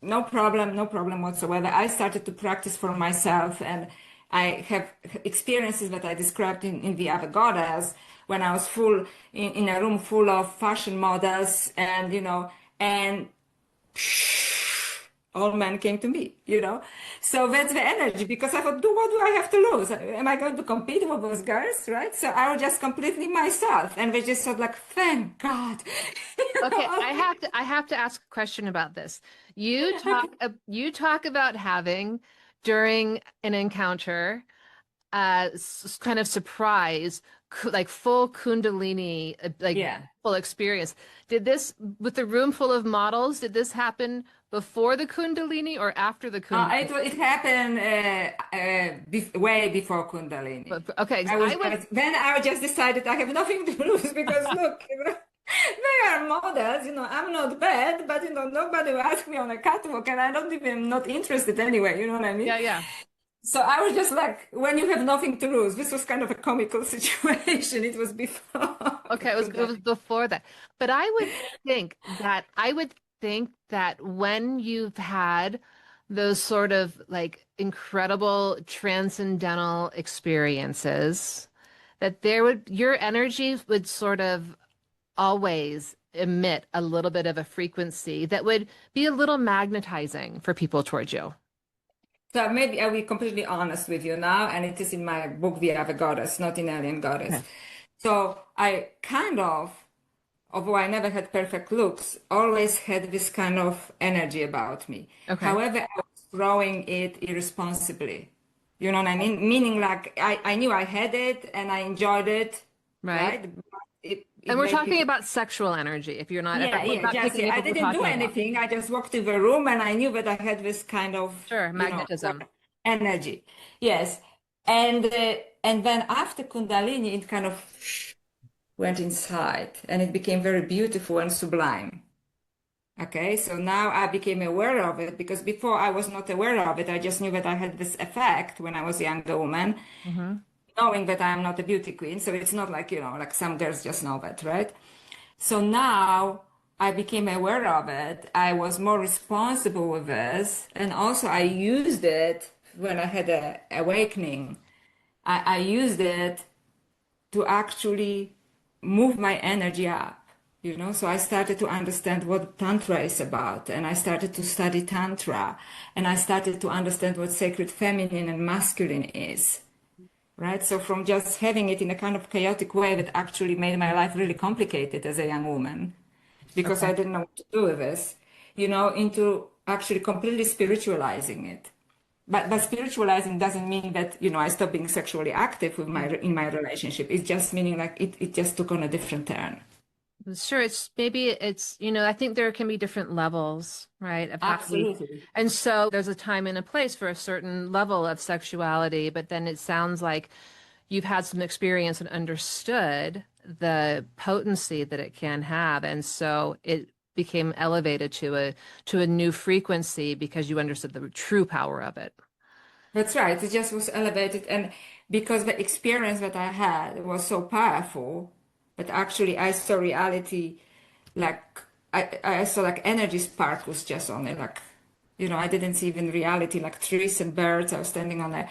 no problem, no problem whatsoever. I started to practice for myself and I have experiences that I described in the other goddess when I was in a room full of fashion models and, and all men came to me. So that's the energy because I thought, what do I have to lose? Am I going to compete with those girls, right? So I was just completely myself, and they just thought like, thank God.
Okay, I have to ask a question about this. You talk about having during an encounter kind of surprise, like full Kundalini, like
Yeah.
full experience. Did this with the room full of models, did this happen before the Kundalini or after the Kundalini?
It happened way before Kundalini.
Okay, 'cause I would,
Then I just decided I have nothing to lose because look, they are models, I'm not bad, but nobody will ask me on a catwalk and I don't even not interested anyway, you know what I mean?
yeah, yeah.
So I was just like, when you have nothing to lose, this was kind of a comical situation. It was before
Okay, it was
Kundalini.
before that. But I would think that when you've had those sort of like incredible transcendental experiences, that your energy would sort of always emit a little bit of a frequency that would be a little magnetizing for people towards you.
So maybe I will be completely honest with you now, and it is in my book, The Other Goddess, not in Alien Goddess.
Okay.
So I kind of, although I never had perfect looks, always had this kind of energy about me.
Okay.
However, I was throwing it irresponsibly. You know what I mean? Meaning like I knew I had it and I enjoyed it,
Right.
right? But it
And we're
made
talking
people.
about sexual energy. If you're not, if
Yeah,
we're
yeah,
not
just
picking
yeah.
up
I
what we're
didn't do
talking about.
anything. I just walked to the room and I knew that I had this kind of,
Sure,
what
magnetism.
energy. Yes. And then after Kundalini, it kind of went inside and it became very beautiful and sublime. Okay, so now I became aware of it because before I was not aware of it. I just knew that I had this effect when I was a younger woman,
Hmm.
knowing that I'm not a beauty queen. So it's not like, like some girls just know that, right? So now I became aware of it. I was more responsible with this. And also I used it when I had a awakening. I used it to actually move my energy up, you know. So I started to understand what Tantra is about, and I started to study Tantra, and I started to understand what sacred feminine and masculine is, right? So from just having it in a kind of chaotic way that actually made my life really complicated as a young woman, because
Okay.
I didn't know what to do with this, you know, into actually completely spiritualizing it. But spiritualizing doesn't mean that, you know, I stopped being sexually active with my in my relationship. It's just meaning like it just took on a different turn.
Sure, it's maybe it's, I think there can be different levels, right, of how we,
Absolutely.
and so there's a time and a place for a certain level of sexuality, but then it sounds like you've had some experience and understood the potency that it can have, and so it became elevated to a new frequency because you understood the true power of it.
That's right. It just was elevated. And because the experience that I had was so powerful, but actually I saw reality like I saw like energy spark was just only like, you know, I didn't see even reality like trees and birds. I was standing on a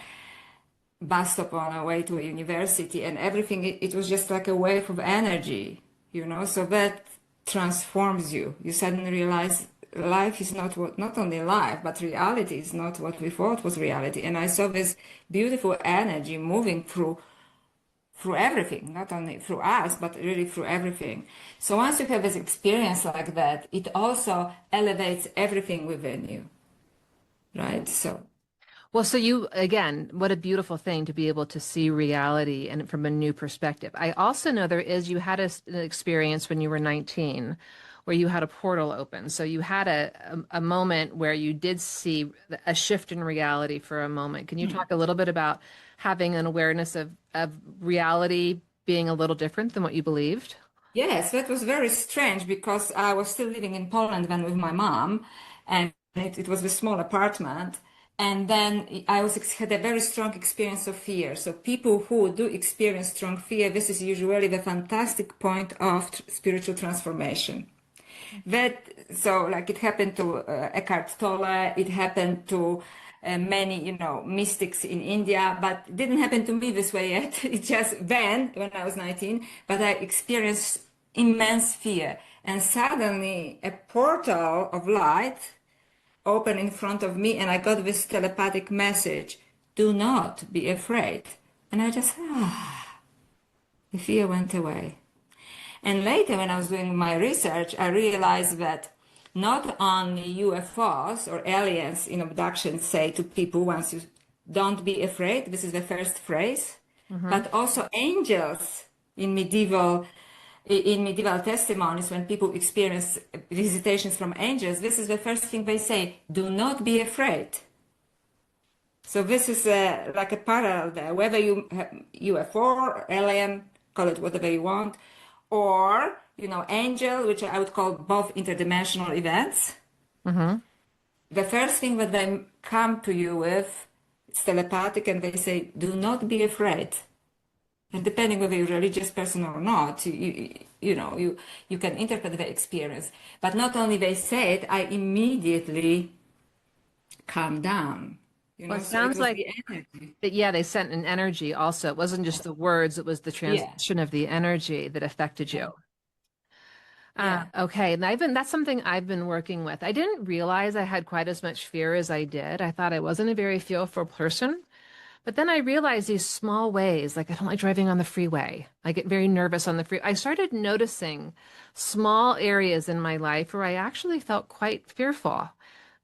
bus stop on our way to a university and everything. It was just like a wave of energy, you know, so that transforms you. You suddenly realize life is not what, not only life, but reality is not what we thought was reality. And I saw this beautiful energy moving through everything, not only through us, but really through everything. So once you have this experience like that, it also elevates everything within you, right? So
Well, so you, again, what a beautiful thing to be able to see reality and from a new perspective. I also know you had an experience when you were 19 where you had a portal open. So you had a moment where you did see a shift in reality for a moment. Can you talk a little bit about having an awareness of reality being a little different than what you believed?
yes, that was very strange because I was still living in Poland then with my mom, and it was a small apartment. And then had a very strong experience of fear. So people who do experience strong fear, this is usually the fantastic point of spiritual transformation. That so like it happened to Eckhart Tolle, it happened to many mystics in India, but it didn't happen to me this way yet. It just then when I was 19, but I experienced immense fear, and suddenly a portal of light opened in front of me, and I got this telepathic message: "Do not be afraid." And I just the fear went away. And later, when I was doing my research, I realized that not only UFOs or aliens in abduction say to people once you don't be afraid, this is the first phrase,
Mm-hmm.
but also angels in medieval testimonies when people experience visitations from angels, this is the first thing they say: do not be afraid. So this is like a parallel there, whether you have UFO or alien, call it whatever you want, or angel, which I would call both interdimensional events.
Mm-hmm.
The first thing that they come to you with, it's telepathic, and they say, "Do not be afraid." And depending whether you're a religious person or not, you can interpret the experience. But not only they say it, I immediately calm down.
Well, it
So it
sounds
was
like
the energy.
yeah, they sent an energy also. It wasn't just the words, it was the
Yeah,
transmission of the energy that affected
yeah,
you.
yeah.
Okay, and that's something I've been working with. I didn't realize I had quite as much fear as I did. I thought I wasn't a very fearful person. But then I realized these small ways, like I don't like driving on the freeway. I get very nervous on the freeway. I started noticing small areas in my life where I actually felt quite fearful.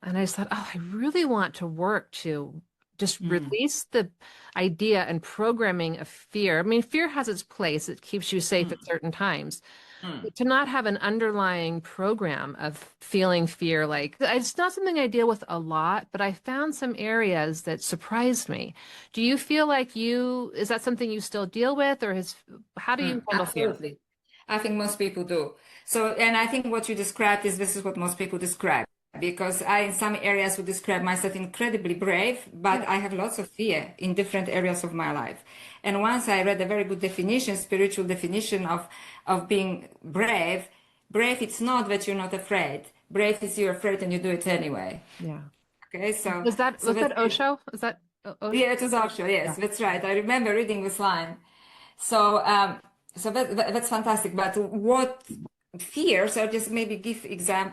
And I just thought, oh, I really want to work to just
Mm,
release the idea and programming of fear. I mean, fear has its place. It keeps you safe at
mm,
certain times.
mm.
But to not have an underlying program of feeling fear, like it's not something I deal with a lot, but I found some areas that surprised me. Do you feel like is that something you still deal with, or how do you handle fear?
Absolutely. I think most people do. So, and I think what you described is this is what most people describe, because I, in some areas, would describe myself incredibly brave, but
Yeah.
I have lots of fear in different areas of my life. And once I read a very good definition, spiritual definition of being brave, brave, it's not that you're not afraid. Brave is you're afraid and you do it anyway.
Yeah.
Okay, so
Was that
so
was
that's
that Osho? Is that? Ocean.
Yeah, it was offshore.
Yeah.
Yes, that's right. I remember reading this line. So, that's fantastic. But what fears? I'll just maybe give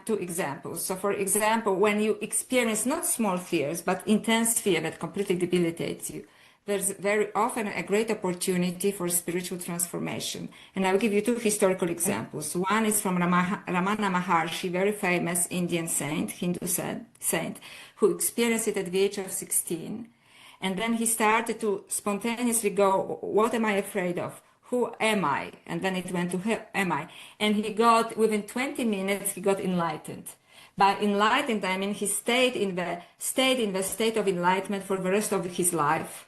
two examples. So, for example, when you experience not small fears, but intense fear that completely debilitates you, there's very often a great opportunity for spiritual transformation. And I'll give you two historical examples. One is from Ramana Maharshi, very famous Indian saint, Hindu saint, who experienced it at the age of 16. And then he started to spontaneously go, what am I afraid of? Who am I? And then it went to who am I? And he got, within 20 minutes, he got enlightened. By enlightened, I mean he stayed in the state of enlightenment for the rest of his life.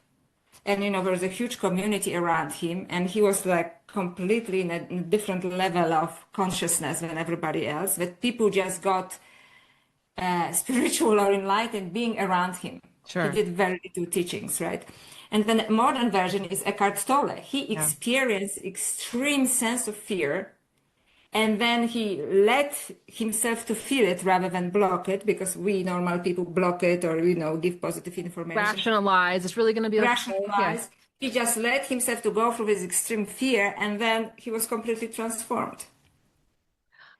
And there was a huge community around him, and he was like completely in a different level of consciousness than everybody else. That people just got spiritual or enlightened being around him. He
Sure.
did very little teachings, right? And then the modern version is Eckhart Tolle. He
Yeah.
experienced extreme sense of fear, and then he let himself to feel it rather than block it, because we normal people block it or give positive information,
Rationalize. It's really going to be okay. Yeah.
rationalize. He just let himself to go through this extreme fear, and then he was completely transformed.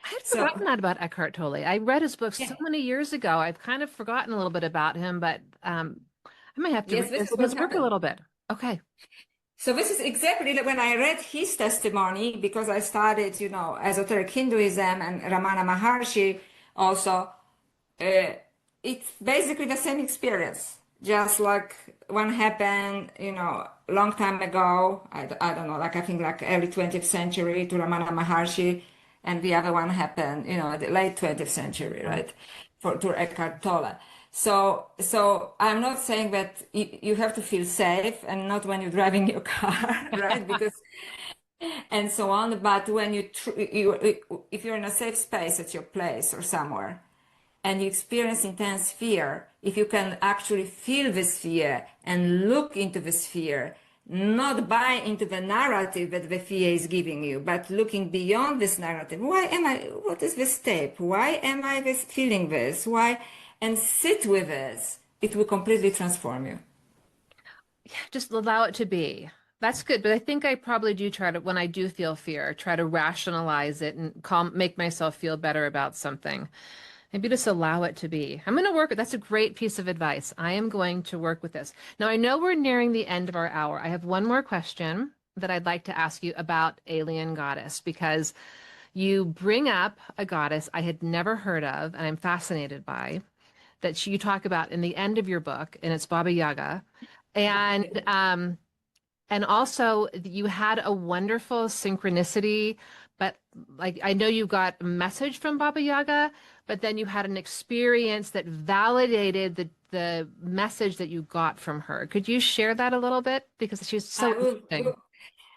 I had forgotten
So
that about Eckhart Tolle. I read his book so
yeah,
many years ago. I've kind of forgotten a little bit about him, but I might have to
yes, this is
revisit
what
his work a
happened.
little bit. Okay.
So this is exactly when I read his testimony, because I studied, esoteric Hinduism and Ramana Maharshi also. Uh, it's basically the same experience, just like one happened, long time ago. I don't know, like I think like early 20th century to Ramana Maharshi, and the other one happened, the late 20th century,
Yeah.
right, to Eckhart Tolle. So I'm not saying that you have to feel safe, and not when you're driving your car, right? Because and so on. But when if you're in a safe space at your place or somewhere, and you experience intense fear, if you can actually feel this fear and look into this fear, not buy into the narrative that the fear is giving you, but looking beyond this narrative. What is this step? Why am I feeling this? Why? And sit with this. It will completely transform you.
Just allow it to be. That's good, but I think I probably do try to, when I do feel fear, try to rationalize it and make myself feel better about something. Maybe just allow it to be. I'm going to work with, that's a great piece of advice. I am going to work with this. Now, I know we're nearing the end of our hour. I have one more question that I'd like to ask you about alien goddess, because you bring up a goddess I had never heard of and I'm fascinated by, that you talk about in the end of your book, and it's Baba Yaga. And and also you had a wonderful synchronicity, but like I know you got a message from Baba Yaga, but then you had an experience that validated the message that you got from her. Could you share that a little bit? Because she's so
I
interesting.
will.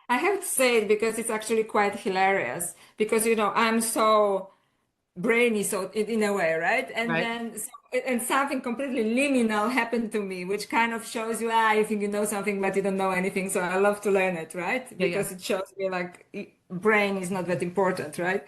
I have to say it because it's actually quite hilarious. Because I'm so brainy, so in a way, right? And
Right?
then and something completely liminal happened to me, which kind of shows you, you think you know something, but you don't know anything. So I love to learn it, right?
Yeah, yeah.
Because it shows me like brain is not that important, right?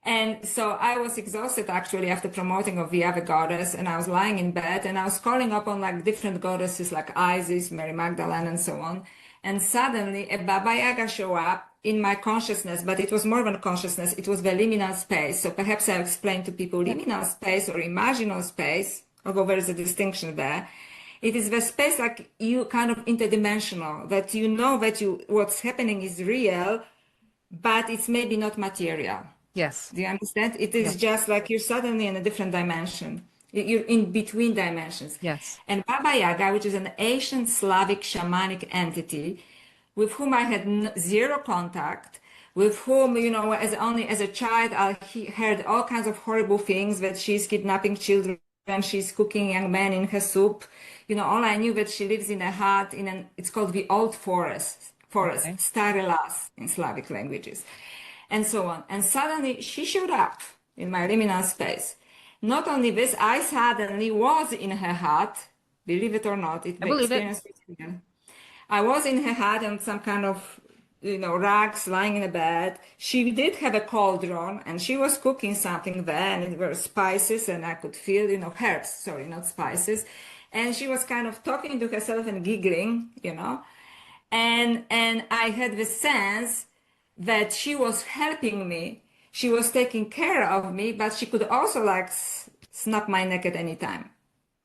And so I was exhausted actually after promoting of the other goddess, and I was lying in bed and I was calling up on like different goddesses like Isis, Mary Magdalene, and so on. And suddenly a Baba Yaga show up in my consciousness, but it was more than consciousness. It was the liminal space. So perhaps I'll explain to people liminal space or imaginal space, although there is a distinction there. It is the space like you kind of interdimensional, that you know that what's happening is real, but it's maybe not material.
Yes.
Do you understand? It
Yes.
is just like you're suddenly in a different dimension. You're in between dimensions.
Yes.
And Baba Yaga, which is an ancient Slavic shamanic entity with whom I had zero contact, with whom, as only as a child, I heard all kinds of horrible things, that she's kidnapping children, she's cooking young men in her soup. All I knew that she lives in a hut it's called the Old Forest,
Okay.
Stare Las in Slavic languages, and so on. And suddenly she showed up in my liminal space. Not only this, I suddenly was in her hut, believe it or not, it
I
may
believe it.
experience it again. I was in her hut on some kind of, rags lying in a bed. She did have a cauldron and she was cooking something there, and it were spices, and I could feel, herbs, sorry, not spices. And she was kind of talking to herself and giggling, you know. And I had the sense that she was helping me. She was taking care of me, but she could also like snap my neck at any time.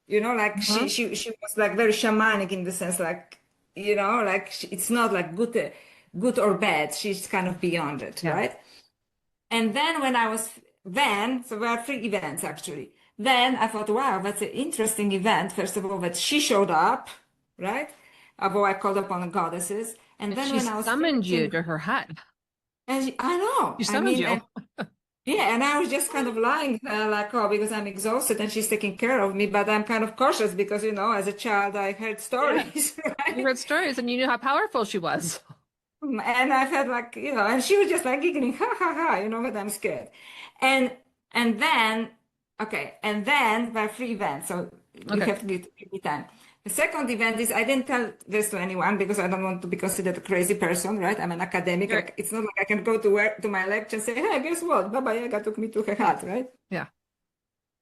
You know, like
Mhm.
she was like very shamanic in the sense, like, you know, like it's not like good or bad. She's kind of beyond it,
Yeah.
right? And then so there are three events actually. Then I thought, wow, that's an interesting event. First of all, that she showed up, right? Although I called upon goddesses. And
And
then
she
when I was
summoned you
finishing,
to her hut.
I know,
She
I
summoned
mean,
you.
and yeah, and I was just kind of lying there like, oh, because I'm exhausted and she's taking care of me, but I'm kind of cautious because, you know, as a child, I heard
Yes.
stories,
You
right?
heard stories and you knew how powerful she was.
And I felt like, you know, and she was just like giggling, ha ha ha, you know, but I'm scared. And and then, okay, and then there are three events, so you
Okay.
have to give me time. The second event is I didn't tell this to anyone because I don't want to be considered a crazy person, right? I'm an academic.
Right.
It's not like I can go to work to my lecture and say, hey, guess what? Baba Yaga took me to her hut, right?
Yeah.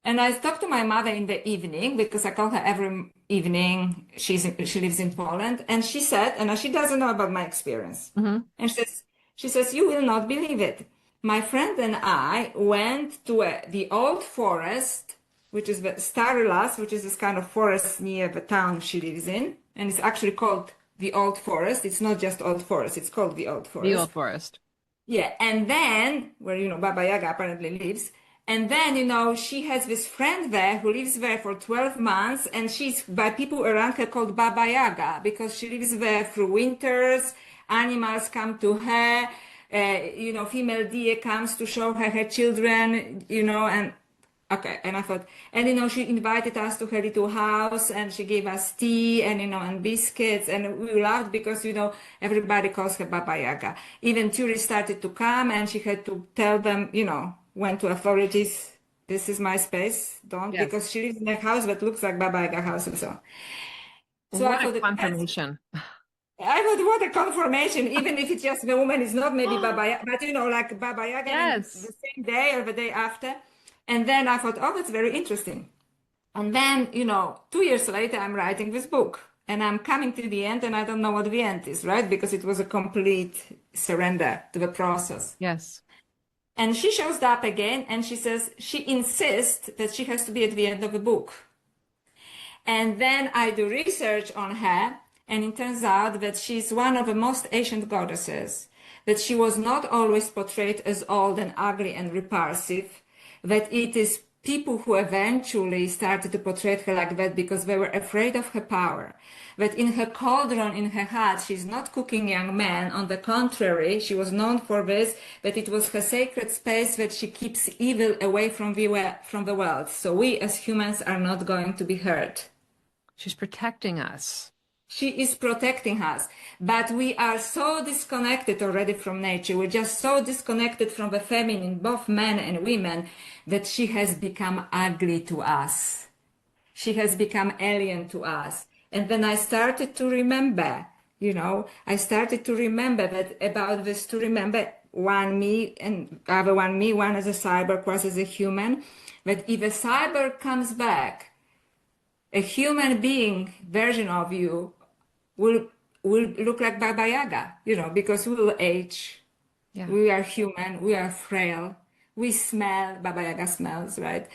And I talked to my mother in the evening because I call her every evening. She lives in Poland, and she said, and she doesn't know about my experience.
Hmm.
And she says, you will not believe it. My friend and I went to the old forest, which is the Starilas, which is this kind of forest near the town she lives in, and it's actually called the Old Forest. It's not just Old Forest; it's called the Old
The
Forest.
old forest.
Yeah, and then where Baba Yaga apparently lives, and then she has this friend there who lives there for 12 months, and she's by people around her called Baba Yaga because she lives there through winters. Animals come to her, female deer comes to show her children, and okay, and I thought, and she invited us to her little house and she gave us tea and and biscuits, and we laughed because everybody calls her Baba Yaga. Even tourists started to come and she had to tell them, went to authorities, this is my space, don't,
Yes.
because she lives in a house that looks like Baba Yaga house and so on. So I
What a
thought
confirmation.
what a confirmation, even if it's just the woman is not maybe Baba Yaga, but like Baba Yaga, and the
Yes.
same day or the day after. And then I thought, oh, that's very interesting. And then, 2 years later, I'm writing this book and I'm coming to the end and I don't know what the end is, right? Because it was a complete surrender to the process.
Yes.
And she shows up again and she insists that she has to be at the end of the book. And then I do research on her, and it turns out that she's one of the most ancient goddesses, that she was not always portrayed as old and ugly and repulsive, that it is people who eventually started to portray her like that because they were afraid of her power. That in her cauldron, in her hut, she's not cooking young men. On the contrary, she was known for this, that it was her sacred space that she keeps evil away from the world. So we as humans are not going to be hurt.
She's protecting us.
She is protecting us, but we are so disconnected already from nature. We're just so disconnected from the feminine, both men and women, that she has become ugly to us. She has become alien to us. And then I started to remember, I started to remember that about this, to remember one me and other one me, one as a cyborg, one as a human, that if a cyborg comes back, a human being version of you will look like Baba Yaga, because we will age.
Yeah.
We are human. We are frail. We smell. Baba Yaga smells, right?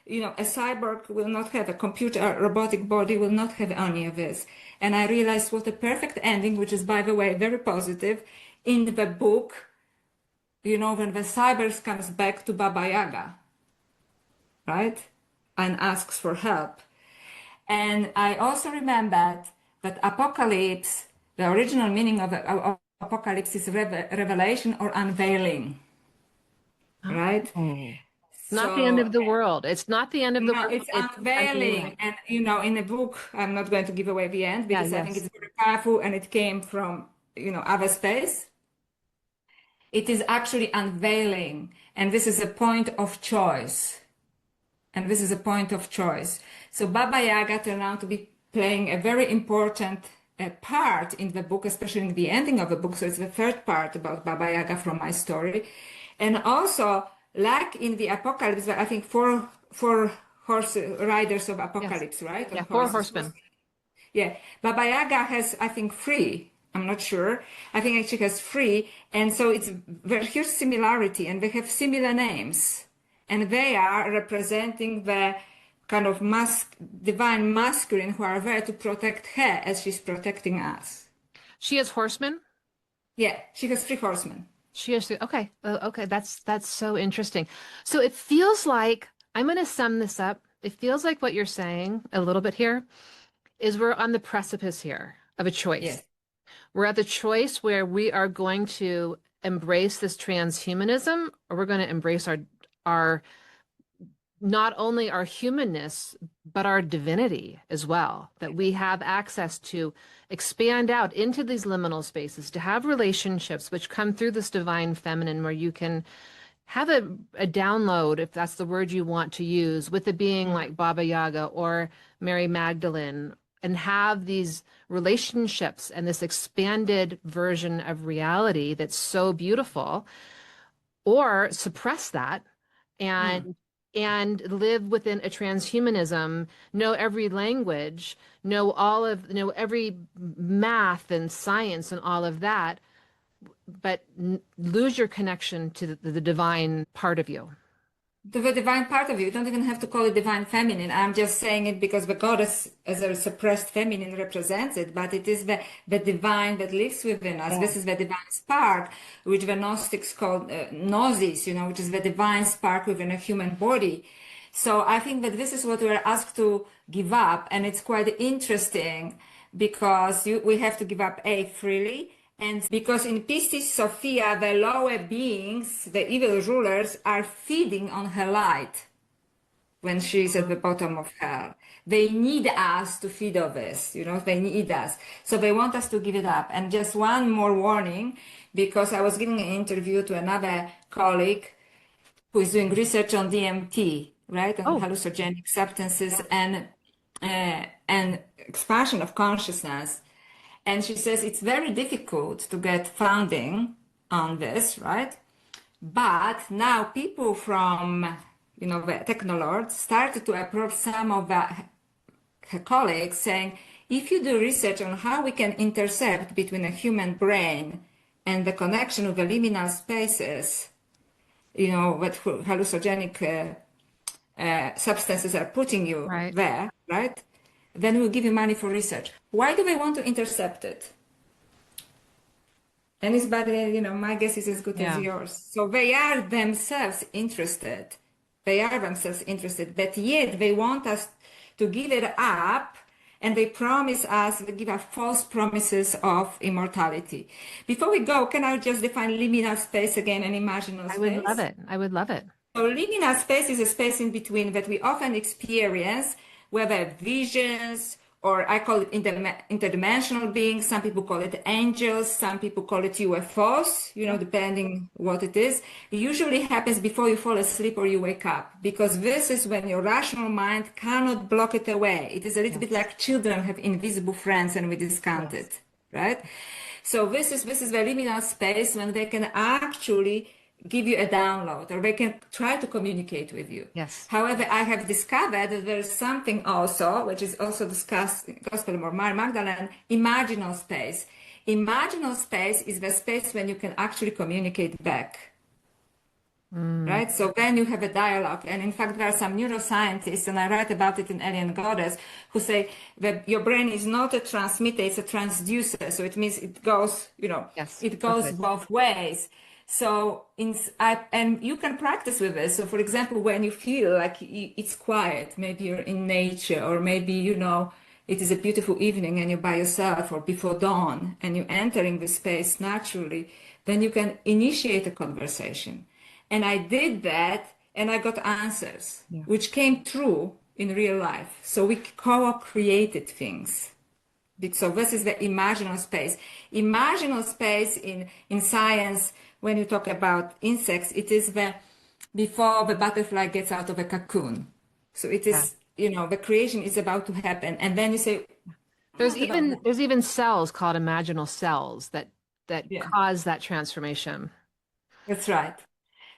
A cyborg will not have a computer, a robotic body will not have any of this. And I realized what a perfect ending, which is, by the way, very positive, in the book, when the cyborg comes back to Baba Yaga, right? And asks for help. And I also remembered that apocalypse, the original meaning of apocalypse is revelation or unveiling, right?
Oh. Not the end
So
of the world. It's not the end of the
no,
world.
it's
It's
unveiling.
unveiling.
And in the book, I'm not going to give away the end
Yeah,
because I think
yes.
it's very powerful and it came from, other space. It is actually unveiling. And this is a point of choice. And this is a point of choice. So Baba Yaga turned out to be playing a very important part in the book, especially in the ending of the book. So it's the third part about Baba Yaga from my story. And also, like in the apocalypse, I think four horse riders of
Yes.
apocalypse, right? On
Yeah. Four
horses.
horsemen.
Yeah. Baba Yaga has, I think, three. I'm not sure. I think actually has three. And so it's very huge similarity, and they have similar names. And they are representing the kind of divine masculine who are there to protect her as she's protecting us.
She is horsemen.
Yeah, she has three horsemen.
She is okay. Okay, that's so interesting. So it feels like I'm going to sum this up. It feels like what you're saying a little bit here is we're on the precipice here of a choice.
Yes.
We're at the choice where we are going to embrace this transhumanism, or we're going to embrace our not only our humanness, but our divinity as well, that we have access to expand out into these liminal spaces, to have relationships which come through this divine feminine, where you can have a download, if that's the word you want to use, with a being like Baba Yaga or Mary Magdalene, and have these relationships and this expanded version of reality that's so beautiful, or suppress that
Mm.
and live within a transhumanism, know every language, know every math and science and all of that, but lose your connection to the divine part of you.
The divine part of you. You don't even have to call it divine feminine. I'm just saying it because the goddess as a suppressed feminine represents it, but it is the divine that lives within us.
Yeah.
This is the divine spark, which the Gnostics called gnosis, which is the divine spark within a human body. So I think that this is what we're asked to give up, and it's quite interesting because we have to give up freely. And because in Pistis Sophia, the lower beings, the evil rulers, are feeding on her light when she's at the bottom of hell. They need us to feed on this, they need us. So they want us to give it up. And just one more warning, because I was giving an interview to another colleague who is doing research on DMT, right, on
Oh,
hallucinogenic substances and expansion of consciousness. And she says it's very difficult to get funding on this, right? But now people from, the technoloords started to approach some of her colleagues saying, if you do research on how we can intercept between a human brain and the connection with the liminal spaces, what hallucinogenic substances are putting you
right.
there, right? Then we'll give you money for research. Why do they want to intercept it? Anybody, my guess is as good as
Yeah.
yours. So they are themselves interested. They are themselves interested, but yet they want us to give it up, and they promise us, they give us false promises of immortality. Before we go, can I just define liminal space again and imaginal
I would love
space?
it. I would love it.
So liminal space is a space in between that we often experience, whether visions, or I call it interdimensional beings. Some people call it angels. Some people call it UFOs, depending what it is. It usually happens before you fall asleep or you wake up, because this is when your rational mind cannot block it away. It is a little bit like children have invisible friends and we discount
Yes.
it, right? So this is the liminal space when they can actually give you a download, or they can try to communicate with you.
Yes.
However, I have discovered that there is something also, which is also discussed in Gospel of Mary Magdalene, imaginal space. Imaginal space is the space when you can actually communicate back. Right? So then you have a dialogue. And in fact, there are some neuroscientists, and I write about it in Alien Goddess, who say that your brain is not a transmitter, it's a transducer. So it means it goes,
Yes.
it goes
Perfect.
both ways. So, and you can practice with this. So, for example, when you feel like it's quiet, maybe you're in nature, or maybe, it is a beautiful evening and you're by yourself or before dawn, and you're entering the space naturally, then you can initiate a conversation. And I did that, and I got answers,
Yeah.
which came true in real life. So we co-created things. So this is the imaginal space. Imaginal space in science, when you talk about insects, it is before the butterfly gets out of a cocoon. So it
Yeah.
is, the creation is about to happen. And then you say,
There's
what about that?
even cells called imaginal cells that
Yeah,
cause that transformation.
that's right.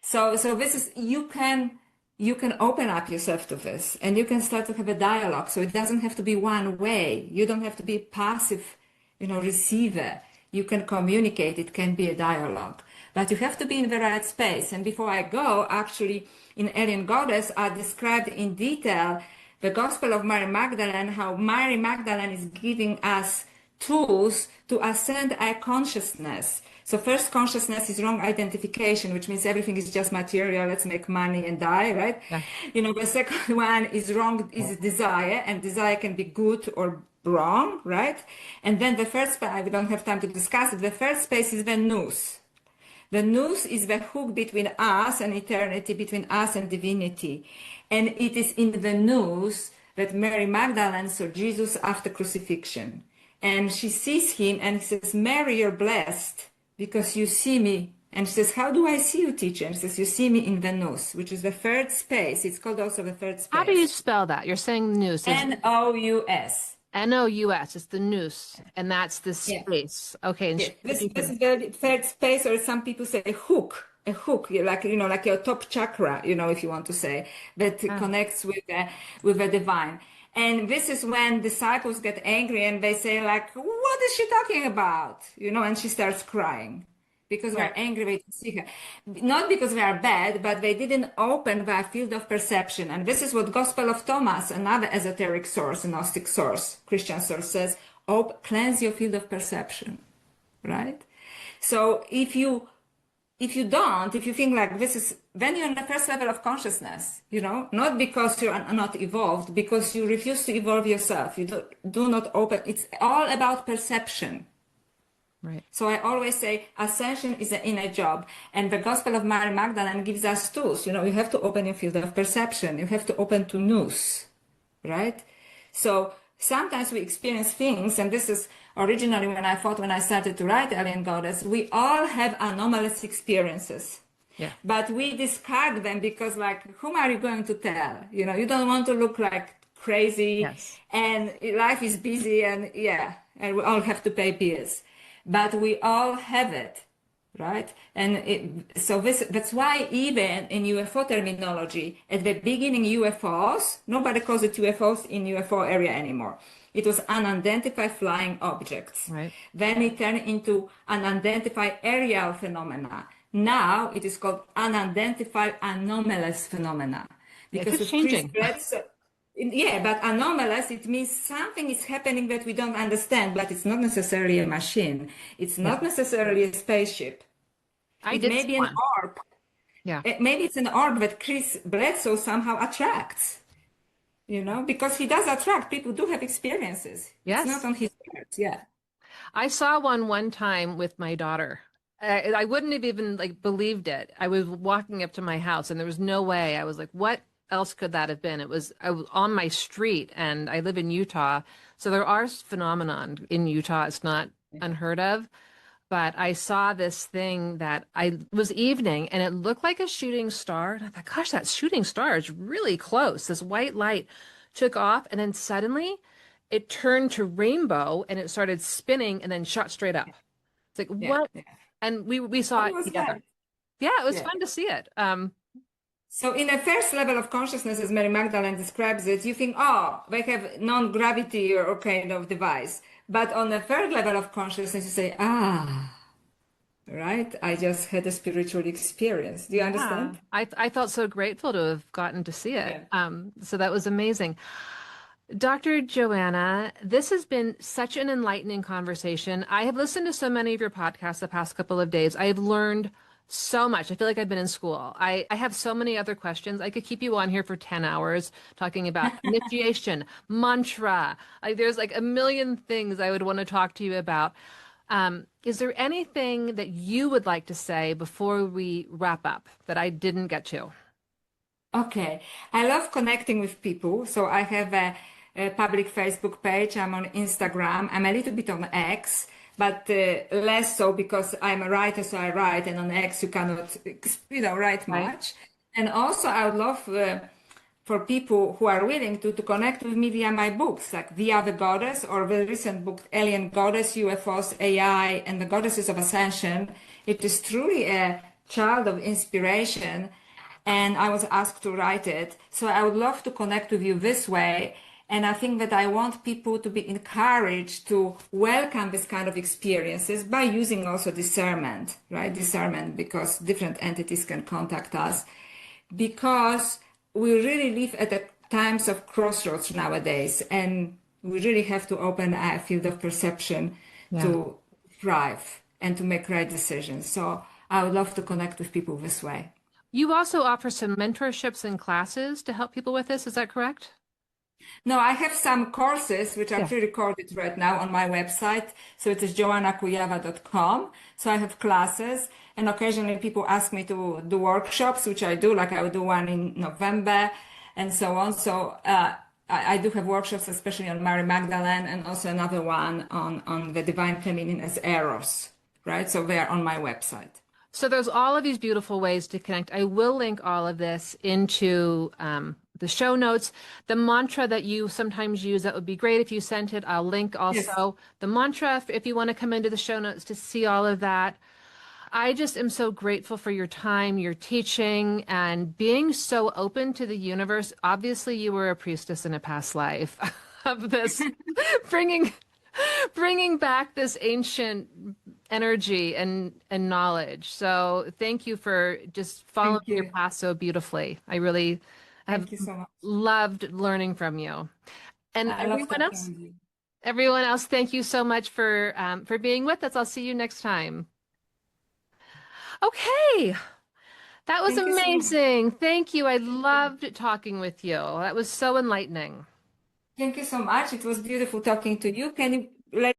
So this is, you can you can open up yourself to this and you can start to have a dialogue. So it doesn't have to be one way. You don't have to be a passive, receiver. You can communicate. It can be a dialogue. But you have to be in the right space. And before I go, actually, in Alien Goddess, I described in detail the Gospel of Mary Magdalene, how Mary Magdalene is giving us tools to ascend our consciousness. So first consciousness is wrong identification, which means everything is just material. Let's make money and die, right?
Yeah.
The second one is wrong, is desire, and desire can be good or wrong, right? And then the third space, we don't have time to discuss it. The third space is the nous. The nous is the hook between us and eternity, between us and divinity. And it is in the nous that Mary Magdalene saw Jesus after crucifixion. And she sees him and says, Mary, you're blessed because you see me. And she says, how do I see you, teacher? And she says, you see me in the nous, which is the third space. It's called also the third space.
How do you spell that? You're saying nous.
Nous.
Nous. It's the nous, and that's the space. Yeah. Okay. And
This is the third space, or some people say a hook, like your top chakra, if you want to say, that connects with the divine. And this is when disciples get angry and they say, like, what is she talking about? And she starts crying. Because we're angry, we see her. Not because we are bad, but they didn't open their field of perception. And this is what Gospel of Thomas, another esoteric source, a Gnostic source, Christian source, says, cleanse your field of perception, right? So if you think like this is, then you're in the first level of consciousness, not because you're not evolved, because you refuse to evolve yourself. You do not open. It's all about perception.
Right.
So I always say ascension is an inner job, and the Gospel of Mary Magdalene gives us tools. You have to open your field of perception. You have to open to nous, right? So sometimes we experience things, and this is originally when I started to write Alien Goddess, we all have anomalous experiences.
Yeah. But
we discard them because, like, whom are you going to tell? You don't want to look like crazy,
yes.
And life is busy, and we all have to pay bills. But we all have it, right? And that's why even in UFO terminology, at the beginning UFOs, nobody calls it UFOs in UFO area anymore. It was unidentified flying objects.
Right.
Then it turned into unidentified aerial phenomena. Now it is called unidentified anomalous phenomena.
Because it's changing.
But anomalous, it means something is happening that we don't understand, but it's not necessarily a machine. It's not necessarily a spaceship. It may be an orb.
Yeah.
Maybe it's an orb that Chris Bledsoe somehow attracts, because he does attract. People do have experiences.
Yes.
It's not on his words. Yeah.
I saw one time with my daughter. I wouldn't have even believed it. I was walking up to my house and there was no way. I was like, what else could that have been? I was on my street, and I live in Utah, so there are phenomenon in Utah. It's not unheard of, but I saw this thing that it was evening, and it looked like a shooting star. And I thought, gosh, that shooting star is really close. This white light took off, and then suddenly it turned to rainbow, and it started spinning, and then shot straight up. It's like, what? Yeah. And we saw it together. Fun. Yeah, it was fun to see it.
So in the first level of consciousness, as Mary Magdalene describes it, you think, they have non-gravity or kind of device. But on the third level of consciousness, you say, right? I just had a spiritual experience. Do you understand?
I felt so grateful to have gotten to see it. Yeah. So that was amazing. Dr. Joanna, this has been such an enlightening conversation. I have listened to so many of your podcasts the past couple of days. I have learned so much. I feel like I've been in school. I have so many other questions. I could keep you on here for 10 hours talking about initiation, mantra. There's a million things I would want to talk to you about. Is there anything that you would like to say before we wrap up that I didn't get to?
Okay. I love connecting with people. So I have a public Facebook page. I'm on Instagram. I'm a little bit on X. But less so because I'm a writer, so I write, and on X you cannot, write much. Right. And also I would love for people who are willing to connect with me via my books, like Via the Goddess, or the recent book, Alien Goddess, UFOs, AI, and the Goddesses of Ascension. It is truly a child of inspiration. and I was asked to write it. So I would love to connect with you this way. And I think that I want people to be encouraged to welcome this kind of experiences by using also discernment, right? Discernment, because different entities can contact us, because we really live at the times of crossroads nowadays, and we really have to open our field of perception
Yeah.
to thrive and to make right decisions. So I would love to connect with people this way.
You also offer some mentorships and classes to help people with this. Is that correct?
No, I have some courses which are
Yeah.
pre-recorded right now on my website. So it is joannakujawa.com. So I have classes, and occasionally people ask me to do workshops, which I do, like I will do one in November and so on. So I do have workshops, especially on Mary Magdalene, and also another one on the Divine Feminine as Eros, right? So they are on my website.
So there's all of these beautiful ways to connect. I will link all of this into the show notes. The mantra that you sometimes use, that would be great if you sent it. I'll link
Yes.
also the mantra if you want to come into the show notes to see all of that. I just am so grateful for your time, your teaching, and being so open to the universe. Obviously, you were a priestess in a past life of this, bringing bringing back this ancient energy and knowledge. So thank you for just following
Thank
your
you.
path so beautifully. I really have
Thank you so much.
loved learning from you. And
I love talking with you.
everyone else, thank you so much for being with us. I'll see you next time. Okay, that was
Thank you so much.
amazing. Thank you. I
Thank you.
loved talking with you. That was so enlightening.
Thank you so much. It was beautiful talking to you. Can you let